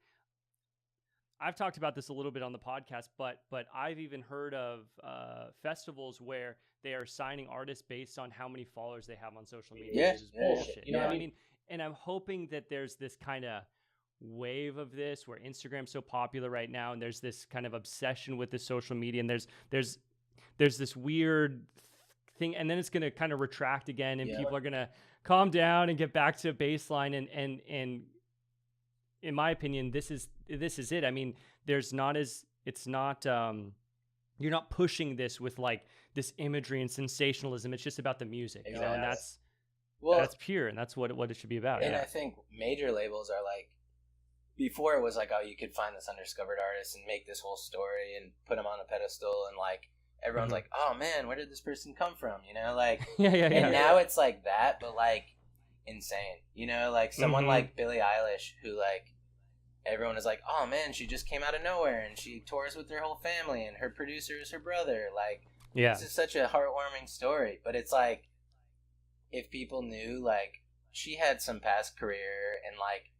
I've talked about this a little bit on the podcast, but I've even heard of festivals where they are signing artists based on how many followers they have on social media. Which is bullshit. You know what I mean? And I'm hoping that there's this kind of wave of this where Instagram's so popular right now, and there's this kind of obsession with the social media, and there's this weird thing, and then it's going to kind of retract again, and people are going to calm down and get back to baseline, and in my opinion, this is it. I mean, you're not pushing this with like this imagery and sensationalism. It's just about the music, you know, and that's pure, and that's what it should be about. And I think major labels are like, before it was like, oh, you could find this undiscovered artist and make this whole story and put him on a pedestal, and like everyone's like, oh man, where did this person come from, you know, like and now it's like that, but like insane, you know, like someone like Billie Eilish, who like everyone is like, oh man, she just came out of nowhere and she tours with her whole family and her producer is her brother, like this is such a heartwarming story. But it's like, if people knew like she had some past career and like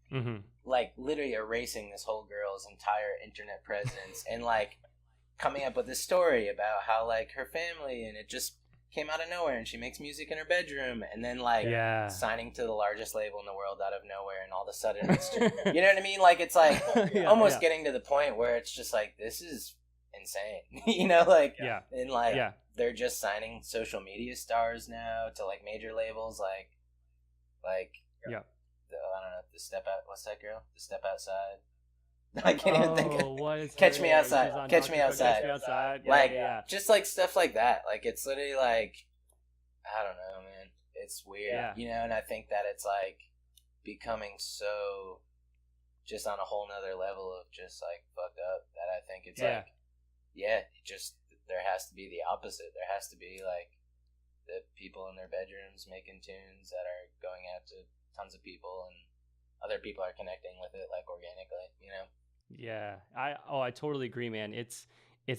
like literally erasing this whole girl's entire internet presence and like coming up with this story about how like her family, and it just came out of nowhere, and she makes music in her bedroom, and then like signing to the largest label in the world out of nowhere, and all of a sudden it's just, you know what I mean? Like it's like almost getting to the point where it's just like, this is insane, you know, like and like they're just signing social media stars now to like major labels, like I don't know, the Step Out, what's that girl? The Step Outside. I can't even think of Catch Me Outside. Catch Me Outside. Like just like stuff like that. Like it's literally like, I don't know, man. It's weird, you know. And I think that it's like becoming so just on a whole nother level of just like fucked up that I think it's like, just there has to be the opposite. There has to be like the people in their bedrooms making tunes that are going out to tons of people, and other people are connecting with it like organically, you know. I totally agree, man. It's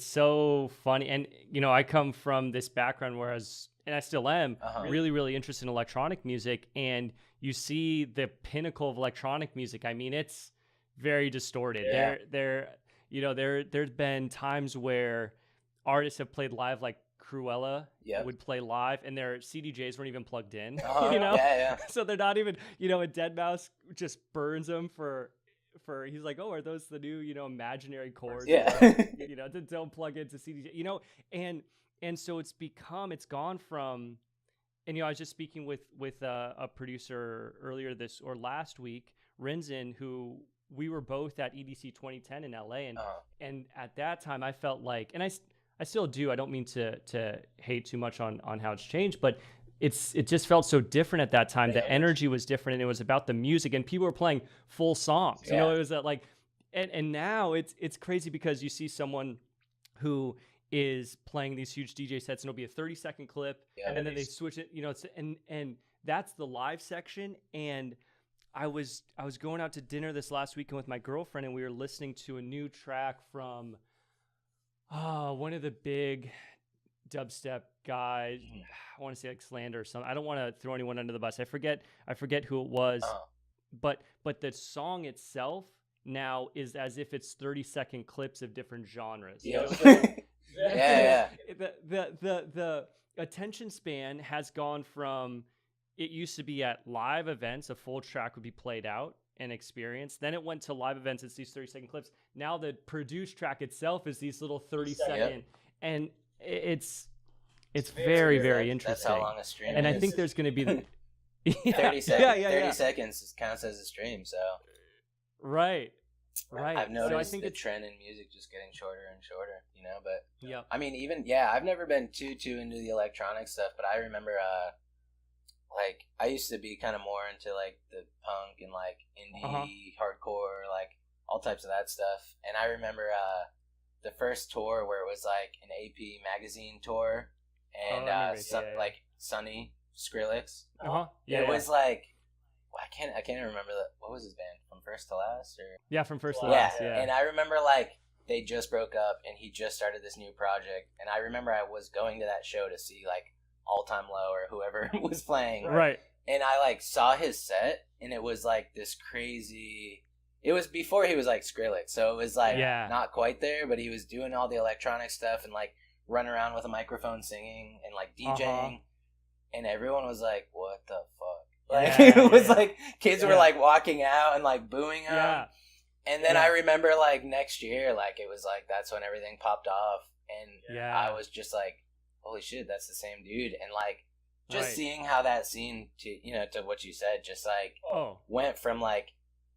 so funny, and you know, I come from this background where and I still am really, really interested in electronic music, and you see the pinnacle of electronic music. I mean, it's very distorted. There's been times where artists have played live, like Cruella would play live, and their CDJs weren't even plugged in. You know, so they're not even, you know, a Deadmau5 just burns them for he's like, oh, are those the new, you know, imaginary chords? You know, don't plug into CDJ, you know, and so it's gone from, and you know, I was just speaking with a producer earlier last week, Rinzin, who we were both at EDC 2010 in LA, and at that time I felt like, and I still do. I don't mean to hate too much on how it's changed, but it just felt so different at that time. The energy was different, and it was about the music, and people were playing full songs. You know, it was like, and now it's crazy because you see someone who is playing these huge DJ sets, and it'll be a 30-second clip, and then they switch it. You know, and that's the live section. And I was going out to dinner this last weekend with my girlfriend, and we were listening to a new track from one of the big dubstep guys. I want to say like Slander or something. I don't want to throw anyone under the bus. I forget who it was. But the song itself now is as if it's 30-second clips of different genres. You know? The attention span has gone from, it used to be at live events, a full track would be played out and experienced. Then it went to live events, it's these 30-second clips. Now the produced track itself is these little 30-second, and it's very, very interesting. That's how long a stream is. And I think there's going to be 30 seconds. 30 seconds counts as a stream, so. Right. I've noticed the trend in music just getting shorter and shorter, you know, but I mean, even, I've never been too into the electronic stuff, but I remember, like, I used to be kind of more into, like, the punk and, like, indie, hardcore, like, all types of that stuff. And I remember the first tour where it was, like, an AP magazine tour, and, like, Sonny Skrillex. It was, like, I can't remember what was his band? From First to Last? Or From First to Last, And I remember, like, they just broke up, and he just started this new project. And I remember I was going to that show to see, like, All Time Low or whoever was playing. Right. And I, like, saw his set, and it was, like, this crazy... It was before he was, like, Skrillex, so it was, like, not quite there, but he was doing all the electronic stuff and, like, running around with a microphone singing and, like, DJing. And everyone was like, what the fuck? Like, it was, like, kids were, like, walking out and, like, booing him. And then I remember, like, next year, like, it was, like, that's when everything popped off. And I was just, like, holy shit, that's the same dude. And, like, just seeing how that scene, to you know, to what you said, just, like, went from, like,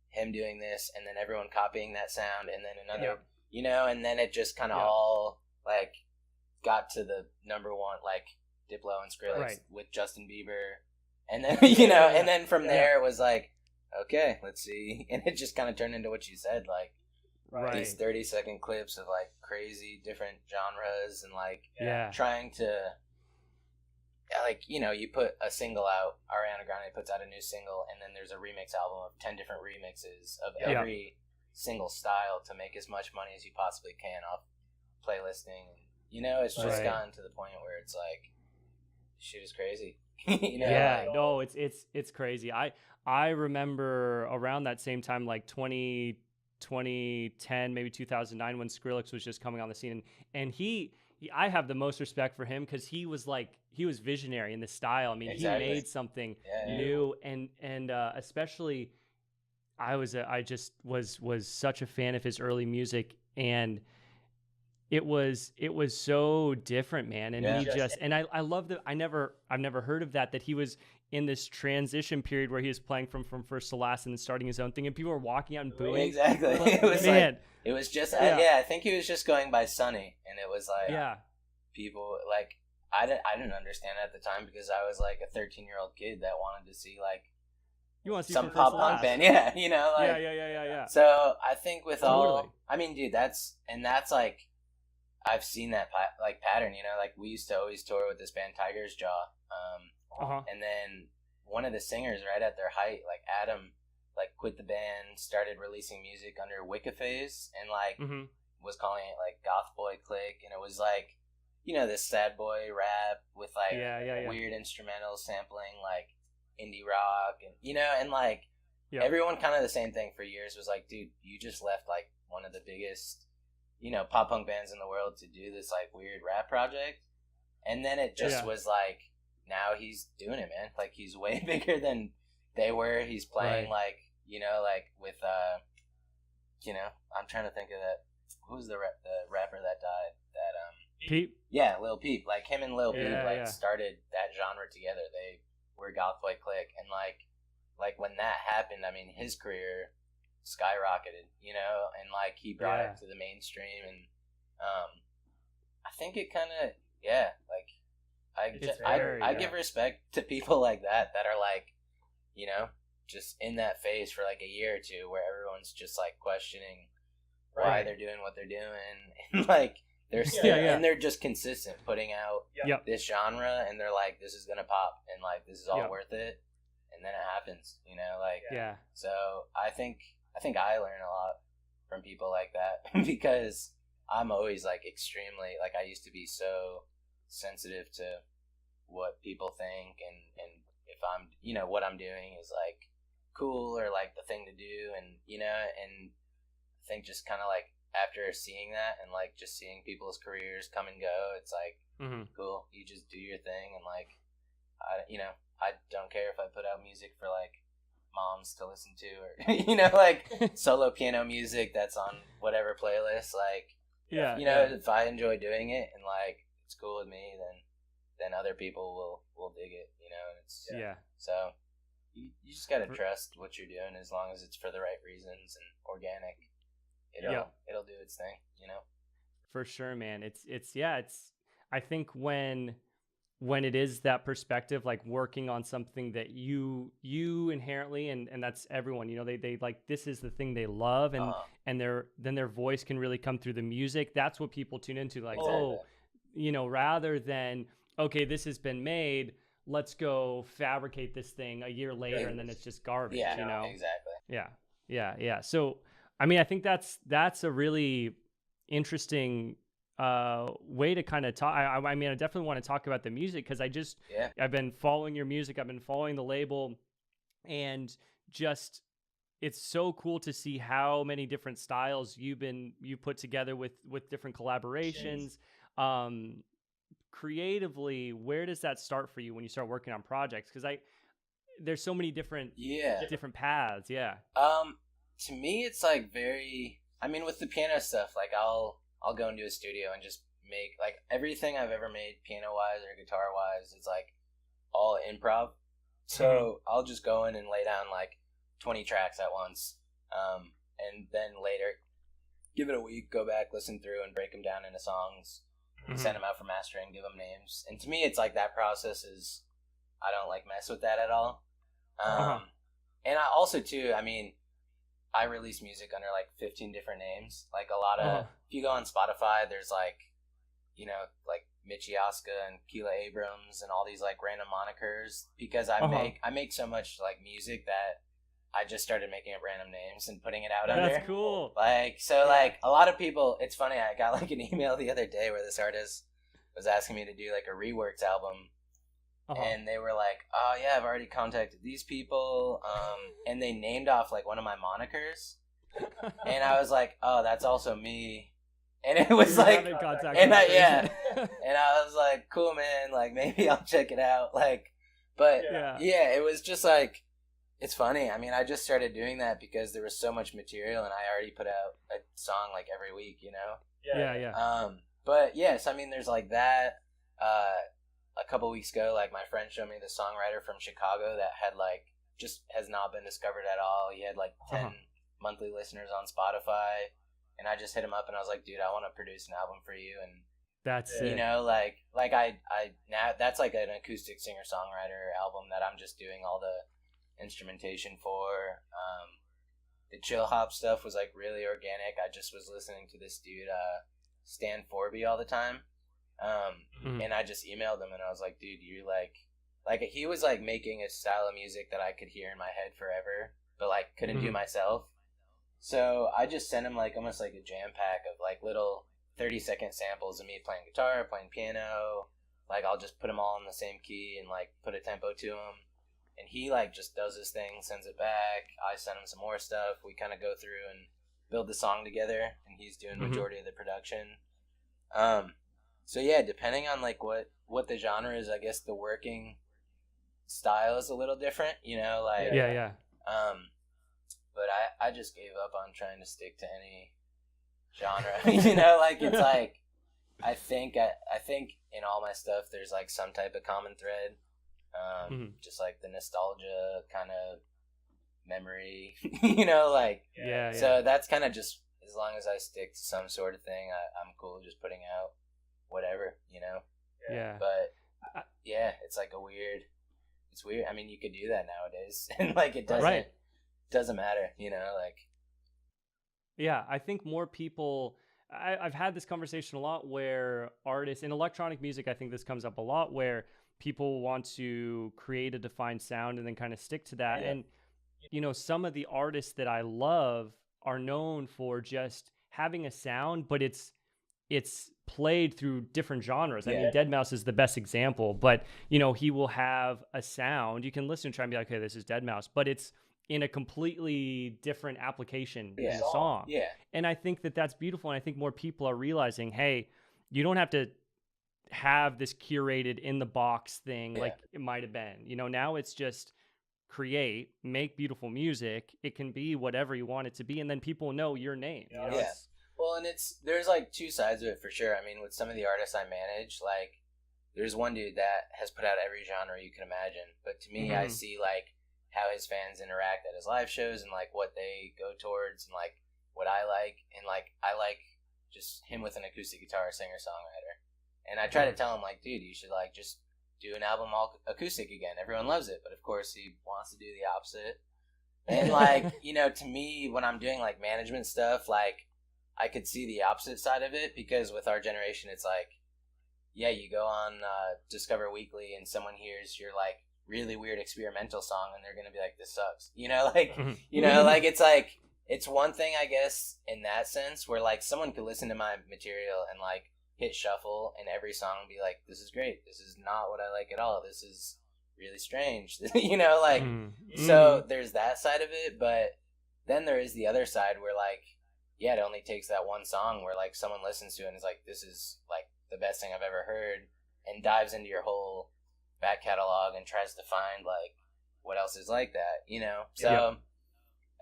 him doing this and then everyone copying that sound and then another, you know, and then it just kind of all, like, got to the number one, like, Diplo and Skrillex with Justin Bieber. And then, you know, and then from there it was like, okay, let's see. And it just kind of turned into what you said, like, these 30-second clips of, like, crazy different genres and, like, trying to, like, you know, you put a single out, Ariana Grande puts out a new single, and then there's a remix album of 10 different remixes of every single style to make as much money as you possibly can off playlisting. You know, it's just gotten to the point where it's like, shit is crazy. You know, no, it's crazy. I remember around that same time, like 2010 2010, maybe 2009, when Skrillex was just coming on the scene. And I have the most respect for him because he was visionary in the style. I mean, exactly. He made something new, and especially I just was such a fan of his early music, and it was so different, man. And I love that. I've never heard of that he was in this transition period where he was playing from first to last and then starting his own thing, and people were walking out and booing. Exactly. But, it was man. Like, it was just I think he was just going by Sonny, and it was like people like I didn't understand it at the time because I was like a 13-year-old kid that wanted to see like some pop punk band, you know, like yeah. So I think with all, I mean, dude, that's like I've seen that like pattern, you know, like we used to always tour with this band Tiger's Jaw, and then one of the singers right at their height, like Adam, like quit the band, started releasing music under Wicca Phase, and like was calling it like Goth Boy Click, and it was like, you know, this sad boy rap with like weird instrumental sampling like indie rock, and you know, and like everyone kind of the same thing for years was like, dude, you just left like one of the biggest, you know, pop punk bands in the world to do this like weird rap project. And then it just was like, now he's doing it, man. Like he's way bigger than they were. He's playing like, you know, like with you know, I'm trying to think of that, who's the rapper that died, that Peep? Yeah, Lil Peep. Like him and Lil Peep started that genre together. They were Goth Boy Click, and like when that happened, I mean, his career skyrocketed, you know, and like he brought it to the mainstream, and I think it kind of like I give respect to people like that are like, you know, just in that phase for like a year or two where everyone's just like questioning why they're doing what they're doing, and like they're still and they're just consistent putting out this genre, and they're like, this is gonna pop, and like this is all worth it, and then it happens, you know, like so I think I learn a lot from people like that because I'm always like extremely, like I used to be so sensitive to what people think, and if I'm, you know, what I'm doing is like cool or like the thing to do, and you know, and I think just kind of like after seeing that and like just seeing people's careers come and go, it's like cool, you just do your thing, and like I don't care if I put out music for like moms to listen to, or you know, like solo piano music that's on whatever playlist, like you know, if I enjoy doing it and like it's cool with me, then other people will dig it, you know, and it's so you just gotta trust what you're doing as long as it's for the right reasons and organic. It'll do its thing, you know. For sure, man. It's I think when it is that perspective, like working on something that you inherently, and that's everyone, you know, they like, this is the thing they love, and their voice can really come through the music. That's what people tune into, like, you know, rather than, okay, this has been made, let's go fabricate this thing a year later, and then it's just garbage, you know? Exactly. Yeah. So, I mean, I think that's a really interesting way to kind of talk. I mean, I definitely want to talk about the music because I've been following your music. I've been following the label, and just, it's so cool to see how many different styles you put together with different collaborations. Creatively, where does that start for you when you start working on projects? Because there's so many different paths. To me, it's like very, I mean, with the piano stuff, like I'll go into a studio and just make like everything I've ever made piano wise or guitar wise, it's like all improv. So I'll just go in and lay down like 20 tracks at once, and then later give it a week, go back, listen through, and break them down into songs, send them out for mastering, give them names. And to me, it's like that process is, I don't like mess with that at all. And I also too, I mean, I release music under like 15 different names. Like a lot of, if you go on Spotify, there's like, you know, like Mitchie Oscar and Keela Abrams and all these like random monikers, because I make so much like music that I just started making up random names and putting it out under. That's cool. Like, so like a lot of people, it's funny, I got like an email the other day where this artist was asking me to do like a reworks album. And they were like, oh yeah, I've already contacted these people. And they named off like one of my monikers. And I was like, oh, that's also me. And it was like, and I was like, cool, man, like, maybe I'll check it out. Like, but yeah, it was just like, it's funny. I mean, I just started doing that because there was so much material and I already put out a song like every week, you know? But yes, I mean, there's like that. A couple weeks ago, like, my friend showed me the songwriter from Chicago that had like, just has not been discovered at all. He had like 10 monthly listeners on Spotify. And I just hit him up and I was like, dude, I want to produce an album for you. And that's you know, like I now that's like an acoustic singer-songwriter album that I'm just doing all the instrumentation for. The chill hop stuff was like really organic. I just was listening to this dude, Stan Forby, all the time. And I just emailed him and I was like, dude, you like he was like making a style of music that I could hear in my head forever, but like couldn't do myself. So I just sent him like almost like a jam pack of like little 30-second samples of me playing guitar, playing piano. Like, I'll just put them all in the same key and like put a tempo to them. And he like just does his thing, sends it back. I send him some more stuff. We kind of go through and build the song together, and he's doing majority of the production. So yeah, depending on like what the genre is, I guess the working style is a little different, you know, like but I just gave up on trying to stick to any genre. You know, like, it's like I think in all my stuff there's like some type of common thread. Just like the nostalgia kind of memory, you know, like so that's kind of just, as long as I stick to some sort of thing, I'm cool just putting out whatever, you know. But it's like it's weird. I mean, you could do that nowadays and like it doesn't matter, you know, like. Yeah, I think more people, I've had this conversation a lot where artists in electronic music, I think this comes up a lot, where people want to create a defined sound and then kind of stick to that. And, you know, some of the artists that I love are known for just having a sound, but it's played through different genres. I mean, Deadmau5 is the best example, but, you know, he will have a sound. You can listen and try and be like, okay, this is Deadmau5, but it's in a completely different application in the song. And I think that that's beautiful. And I think more people are realizing, hey, you don't have to have this curated in the box thing like it might have been. You know, now it's just create, make beautiful music. It can be whatever you want it to be, and then people know your name. You know, well, and there's like two sides of it for sure. I mean, with some of the artists I manage, like, there's one dude that has put out every genre you can imagine, but to me, I see like how his fans interact at his live shows and like what they go towards and like what I like, and like I like just him with an acoustic guitar singer-songwriter. And I try to tell him, like, dude, you should like just do an album all acoustic again. Everyone loves it. But of course he wants to do the opposite. And like, you know, to me, when I'm doing like management stuff, like, I could see the opposite side of it, because with our generation, it's like, you go on Discover Weekly and someone hears your like really weird experimental song and they're gonna be like, this sucks, you know, like, you know, like, it's like, it's one thing, I guess, in that sense, where like someone could listen to my material and like hit shuffle and every song be like, this is great, this is not what I like at all, this is really strange, you know, like, so there's that side of it. But then there is the other side where like, it only takes that one song where like someone listens to it and is like, this is like the best thing I've ever heard, and dives into your whole back catalog and tries to find like what else is like that, you know. So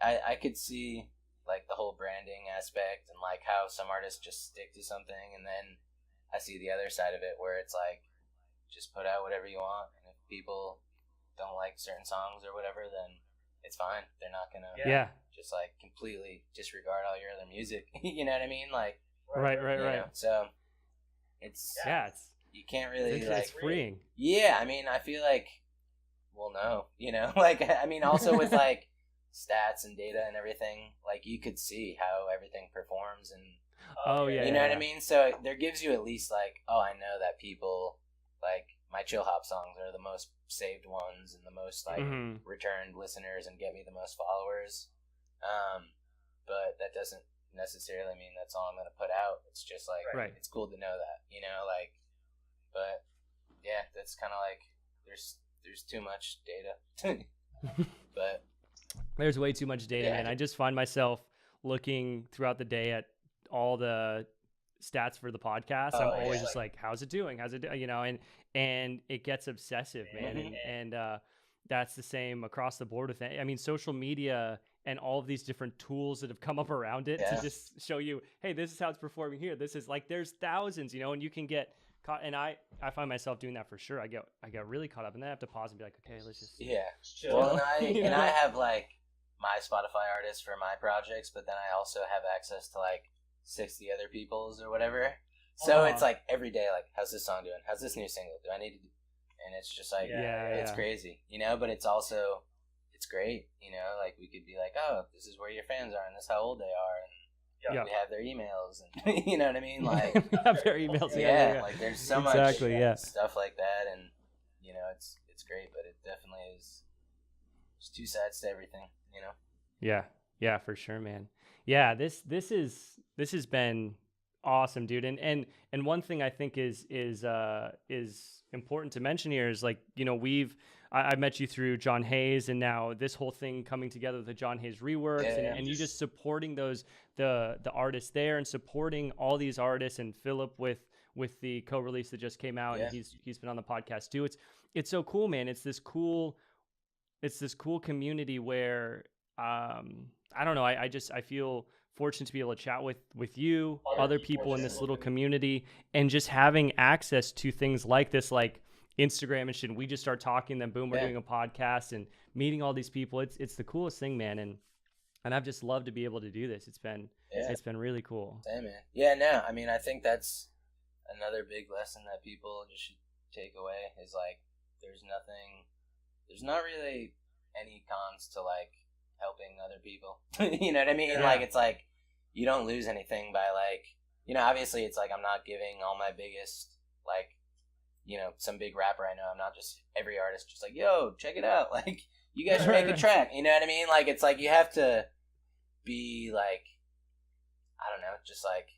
I could see like the whole branding aspect and like how some artists just stick to something, and then I see the other side of it where it's like, just put out whatever you want, and if people don't like certain songs or whatever, then it's fine. They're not gonna just like completely disregard all your other music. You know what I mean? Like, right. Know? So it's you can't really it's freeing. Yeah, I mean, I feel like, well, no, you know, like, I mean, also with like stats and data and everything, like, you could see how everything performs, and you know what I mean? So there gives you at least like, oh, I know that people like my chill hop songs are the most saved ones and the most like returned listeners and get me the most followers. But that doesn't necessarily mean that's all I'm going to put out. It's just like, it's cool to know that, you know, like, but yeah, that's kind of like, there's too much data, but there's way too much data, man. I just find myself looking throughout the day at all the stats for the podcast. I'm always just like, how's it doing? And it gets obsessive, man. And that's the same across the board with it. I mean, social media and all of these different tools that have come up around it to just show you, hey, this is how it's performing here. This is like, there's thousands, and you can get caught. And I find myself doing that for sure. I get really caught up, and then I have to pause and be like, okay, let's just chill. Well, and I have like my Spotify artists for my projects, but then I also have access to like 60 other people's or whatever. So it's like every day, like, how's this song doing? How's this new single? Do I need to do? And it's just like, it's crazy, but it's also, it's great, like we could be like, oh, this is where your fans are and this is how old they are. And we have their emails and you know what I mean? Like, have their emails. Like there's so much stuff like that. And, it's great, but it definitely is just two sides to everything, Yeah, for sure, man. Yeah, this has been awesome, dude. And one thing I think is important to mention here is, like, I met you through John Hayes, and now this whole thing coming together with the John Hayes reworks, and you just supporting the artists there and supporting all these artists, and Philip with the co-release that just came out, and he's been on the podcast too. It's so cool, man. It's this cool community where I don't know. I feel fortunate to be able to chat with you, other people in this little community, and just having access to things like this, like Instagram and shit. We just start talking, then boom, we're doing a podcast and meeting all these people. It's the coolest thing, man. And I've just loved to be able to do this. It's been really cool. Same, man. Yeah, no, I mean, I think that's another big lesson that people just should take away is like, there's not really any cons to like helping other people. You know what I mean? Yeah. Like, it's like, you don't lose anything by like, obviously it's like, I'm not giving all my biggest, like, some big rapper I know, I'm not just every artist just like, yo, check it out. Like, you guys should make a track. You know what I mean? Like, it's like, you have to be like, I don't know, just like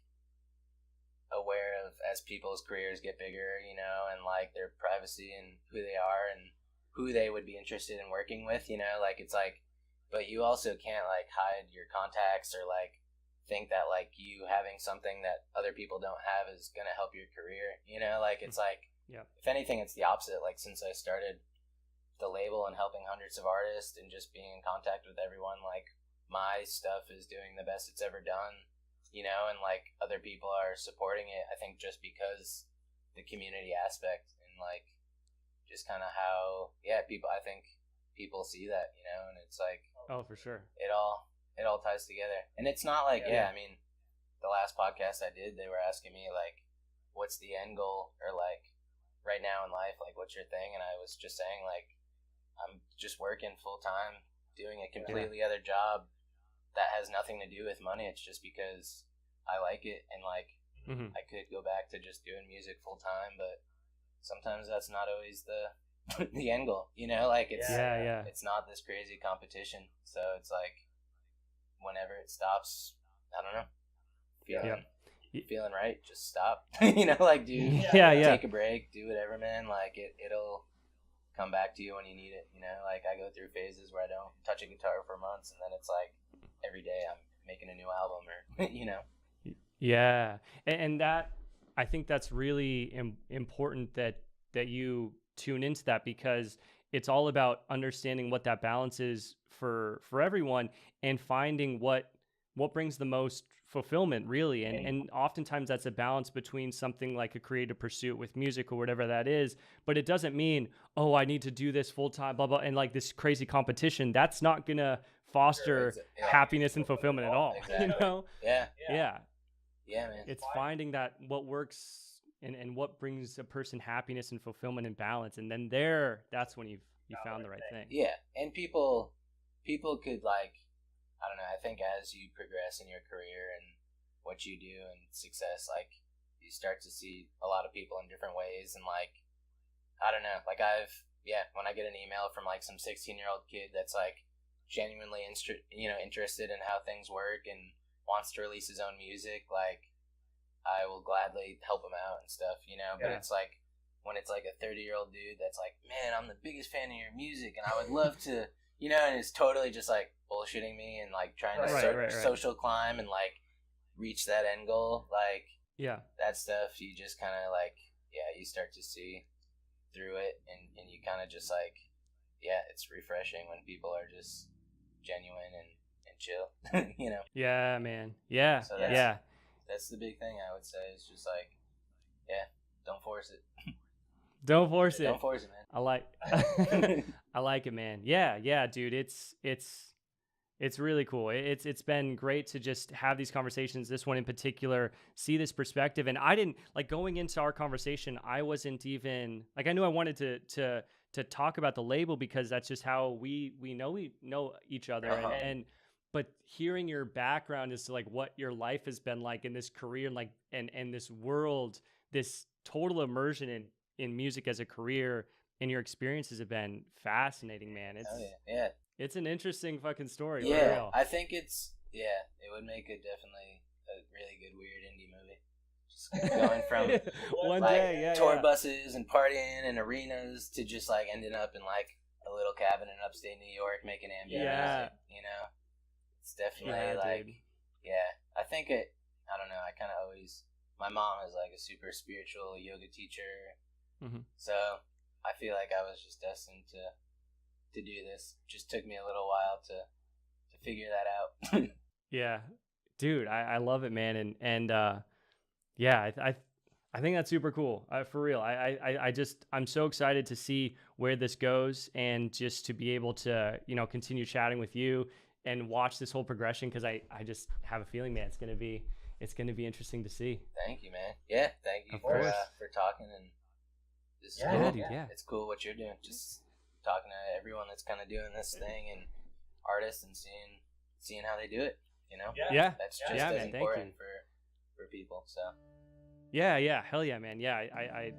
aware of as people's careers get bigger, and like their privacy and who they are and who they would be interested in working with, like, it's like, but you also can't like hide your contacts or like think that like you having something that other people don't have is going to help your career, like, it's like, if anything, it's the opposite. Like, since I started the label and helping hundreds of artists and just being in contact with everyone, like, my stuff is doing the best it's ever done, and like other people are supporting it, I think, just because the community aspect and like just kind of how I think people see that, and it's like, oh, for sure, it all ties together. And it's not like I mean, the last podcast I did, they were asking me like, what's the end goal, or like right now in life, like, what's your thing? And I was just saying, like, I'm just working full time, doing a completely other job that has nothing to do with money. It's just because I like it, and like I could go back to just doing music full time, but sometimes that's not always the end goal, like, it's it's not this crazy competition. So it's like, whenever it stops, I don't know, feeling right, just stop. Like, take a break, do whatever, man. Like, it'll come back to you when you need it. Like, I go through phases where I don't touch a guitar for months, and then it's like every day I'm making a new album, or Yeah, and that, I think that's really important that you tune into that, because it's all about understanding what that balance is for everyone, and finding what brings the most fulfillment, really. And oftentimes that's a balance between something like a creative pursuit with music or whatever that is, but it doesn't mean, oh, I need to do this full time, blah, blah, and like this crazy competition. That's not gonna foster happiness and fulfillment at all. Exactly. Yeah, man. It's finding that what works and what brings a person happiness and fulfillment and balance, and then that's when you found the right thing. Yeah, and people could, like, I don't know, I think as you progress in your career and what you do and success, like, you start to see a lot of people in different ways, and like, I don't know, like, when I get an email from like some 16-year-old kid that's like genuinely interested in how things work and wants to release his own music, like, I will gladly help him out and stuff, but it's like, when it's like a 30-year-old dude that's like, man, I'm the biggest fan of your music and I would love to, you know, and it's totally just like bullshitting me and like trying to social climb and like reach that end goal, like that stuff, you just kind of like you start to see through it, and you kind of just like it's refreshing when people are just genuine and chill. You know. Yeah, man. So that's the big thing I would say, is just like don't force it. Don't force it. Don't force it, man. I like it, man. Yeah, dude. It's really cool. It's been great to just have these conversations. This one in particular, see this perspective. And I didn't like going into our conversation. I wasn't even like, I knew I wanted to talk about the label because that's just how we know each other. But hearing your background as to like what your life has been like in this career and like and this world, this total immersion in music as a career, and your experiences have been fascinating, man. It's an interesting fucking story. Yeah, for real. I think it would make it definitely a really good weird indie movie. Just going from one like, day, tour buses and partying and arenas to just like ending up in like a little cabin in upstate New York making ambient music. You know, it's definitely like dude. I think it. I don't know. I kind of always. My mom is like a super spiritual yoga teacher, so I feel like I was just destined to do this. Just took me a little while to figure that out. Yeah, dude, I love it, man, and I think that's super cool. For real, I'm so excited to see where this goes, and just to be able to continue chatting with you and watch this whole progression, because I just have a feeling, man, it's gonna be interesting to see. Thank you, man. Yeah, thank you for talking, and this is cool. Dude, it's cool what you're doing. Just talking to everyone that's kind of doing this thing, and artists, and seeing how they do it. You know, that's just as important for people. So yeah, hell yeah, man. Yeah, I